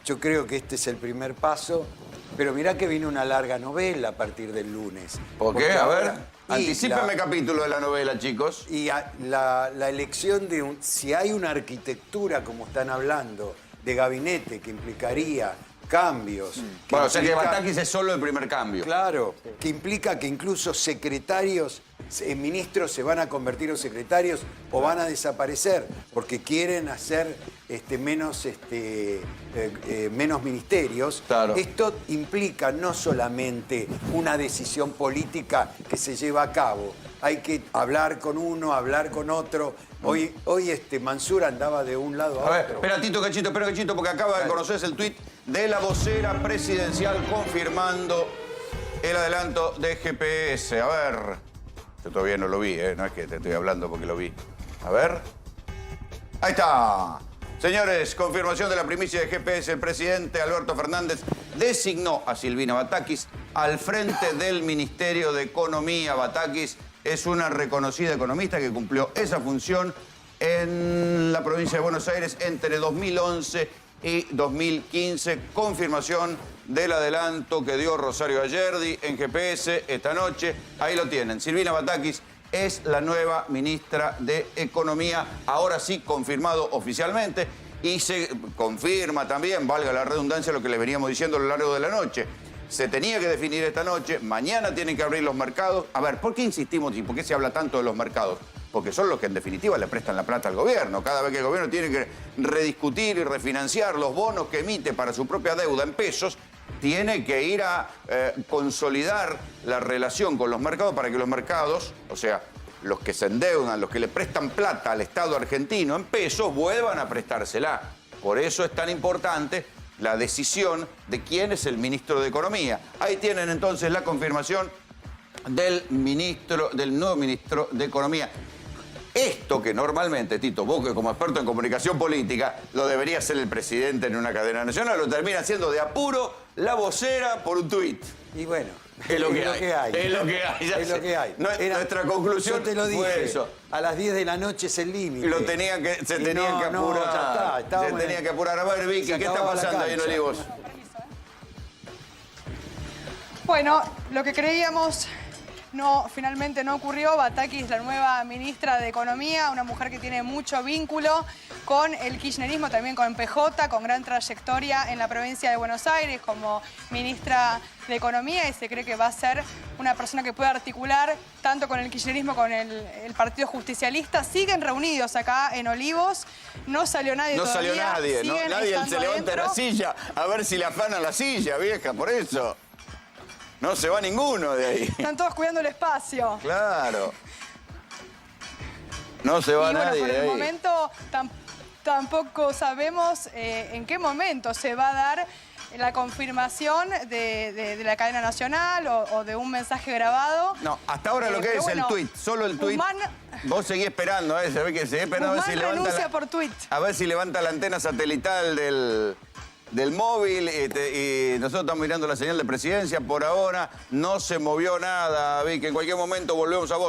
Yo creo que este es el primer paso. Pero mirá que viene una larga novela a partir del lunes. ¿Por qué? A ver, anticípame capítulo de la novela, chicos. Y la elección de si hay una arquitectura, como están hablando, de gabinete que implicaría cambios. Bueno, o sea que Batakis es solo el primer cambio. Claro, que implica que incluso secretarios, ministros se van a convertir en secretarios o van a desaparecer porque quieren hacer menos ministerios. Claro. Esto implica no solamente una decisión política que se lleva a cabo, hay que hablar con uno, hablar con otro. Hoy Mansur andaba de un lado a otro. Espera, Tito, cachito, porque acaba de conocerse el tuit de la vocera presidencial confirmando el adelanto de GPS. A ver, yo todavía no lo vi, no es que te estoy hablando porque lo vi. A ver. Ahí está. Señores, confirmación de la primicia de GPS. El presidente Alberto Fernández designó a Silvina Batakis al frente del Ministerio de Economía. Batakis es una reconocida economista que cumplió esa función en la provincia de Buenos Aires entre 2011 y 2015. Confirmación del adelanto que dio Rosario Ayerdi en GPS esta noche. Ahí lo tienen. Silvina Batakis es la nueva ministra de Economía, ahora sí confirmado oficialmente, y se confirma también, valga la redundancia, lo que le veníamos diciendo a lo largo de la noche. Se tenía que definir esta noche, mañana tienen que abrir los mercados. A ver, ¿por qué insistimos y por qué se habla tanto de los mercados? Porque son los que en definitiva le prestan la plata al gobierno. Cada vez que el gobierno tiene que rediscutir y refinanciar los bonos que emite para su propia deuda en pesos, tiene que ir a consolidar la relación con los mercados para que los mercados, o sea, los que se endeudan, los que le prestan plata al Estado argentino en pesos, vuelvan a prestársela. Por eso es tan importante la decisión de quién es el ministro de Economía. Ahí tienen entonces la confirmación del nuevo ministro de Economía. Esto que normalmente, Tito, vos que como experto en comunicación política, lo debería hacer el presidente en una cadena nacional, lo termina haciendo de apuro la vocera por un tuit. Y bueno, es lo que hay. Es lo que hay. Es lo que hay. Nuestra conclusión yo te lo dije, fue eso. A las 10 de la noche es el límite. Se tenía que apurar. Se tenía que apurar. A ver, Vicky, ¿qué está pasando ahí en Olivos? Bueno, lo que creíamos finalmente no ocurrió. Batakis, la nueva ministra de Economía, una mujer que tiene mucho vínculo con el kirchnerismo, también con PJ, con gran trayectoria en la provincia de Buenos Aires como ministra de Economía, y se cree que va a ser una persona que puede articular tanto con el kirchnerismo como con el Partido Justicialista. Siguen reunidos acá en Olivos, no salió nadie todavía. No salió nadie, ¿no? Nadie se levanta de la adentro. silla a ver si le afanan la silla, vieja, por eso. No se va ninguno de ahí. Están todos cuidando el espacio. Claro. No se va nadie por de el ahí. momento tampoco sabemos en qué momento se va a dar la confirmación de la cadena nacional o de un mensaje grabado. No, hasta ahora lo que pero es bueno, el tuit, solo el tuit. Vos seguís esperando, se ve que seguís esperando a ver si levanta renuncia por tuit. A ver si levanta la antena satelital del móvil, y nosotros estamos mirando la señal de presidencia. Por ahora no se movió nada, Vicky. En cualquier momento volvemos a vos.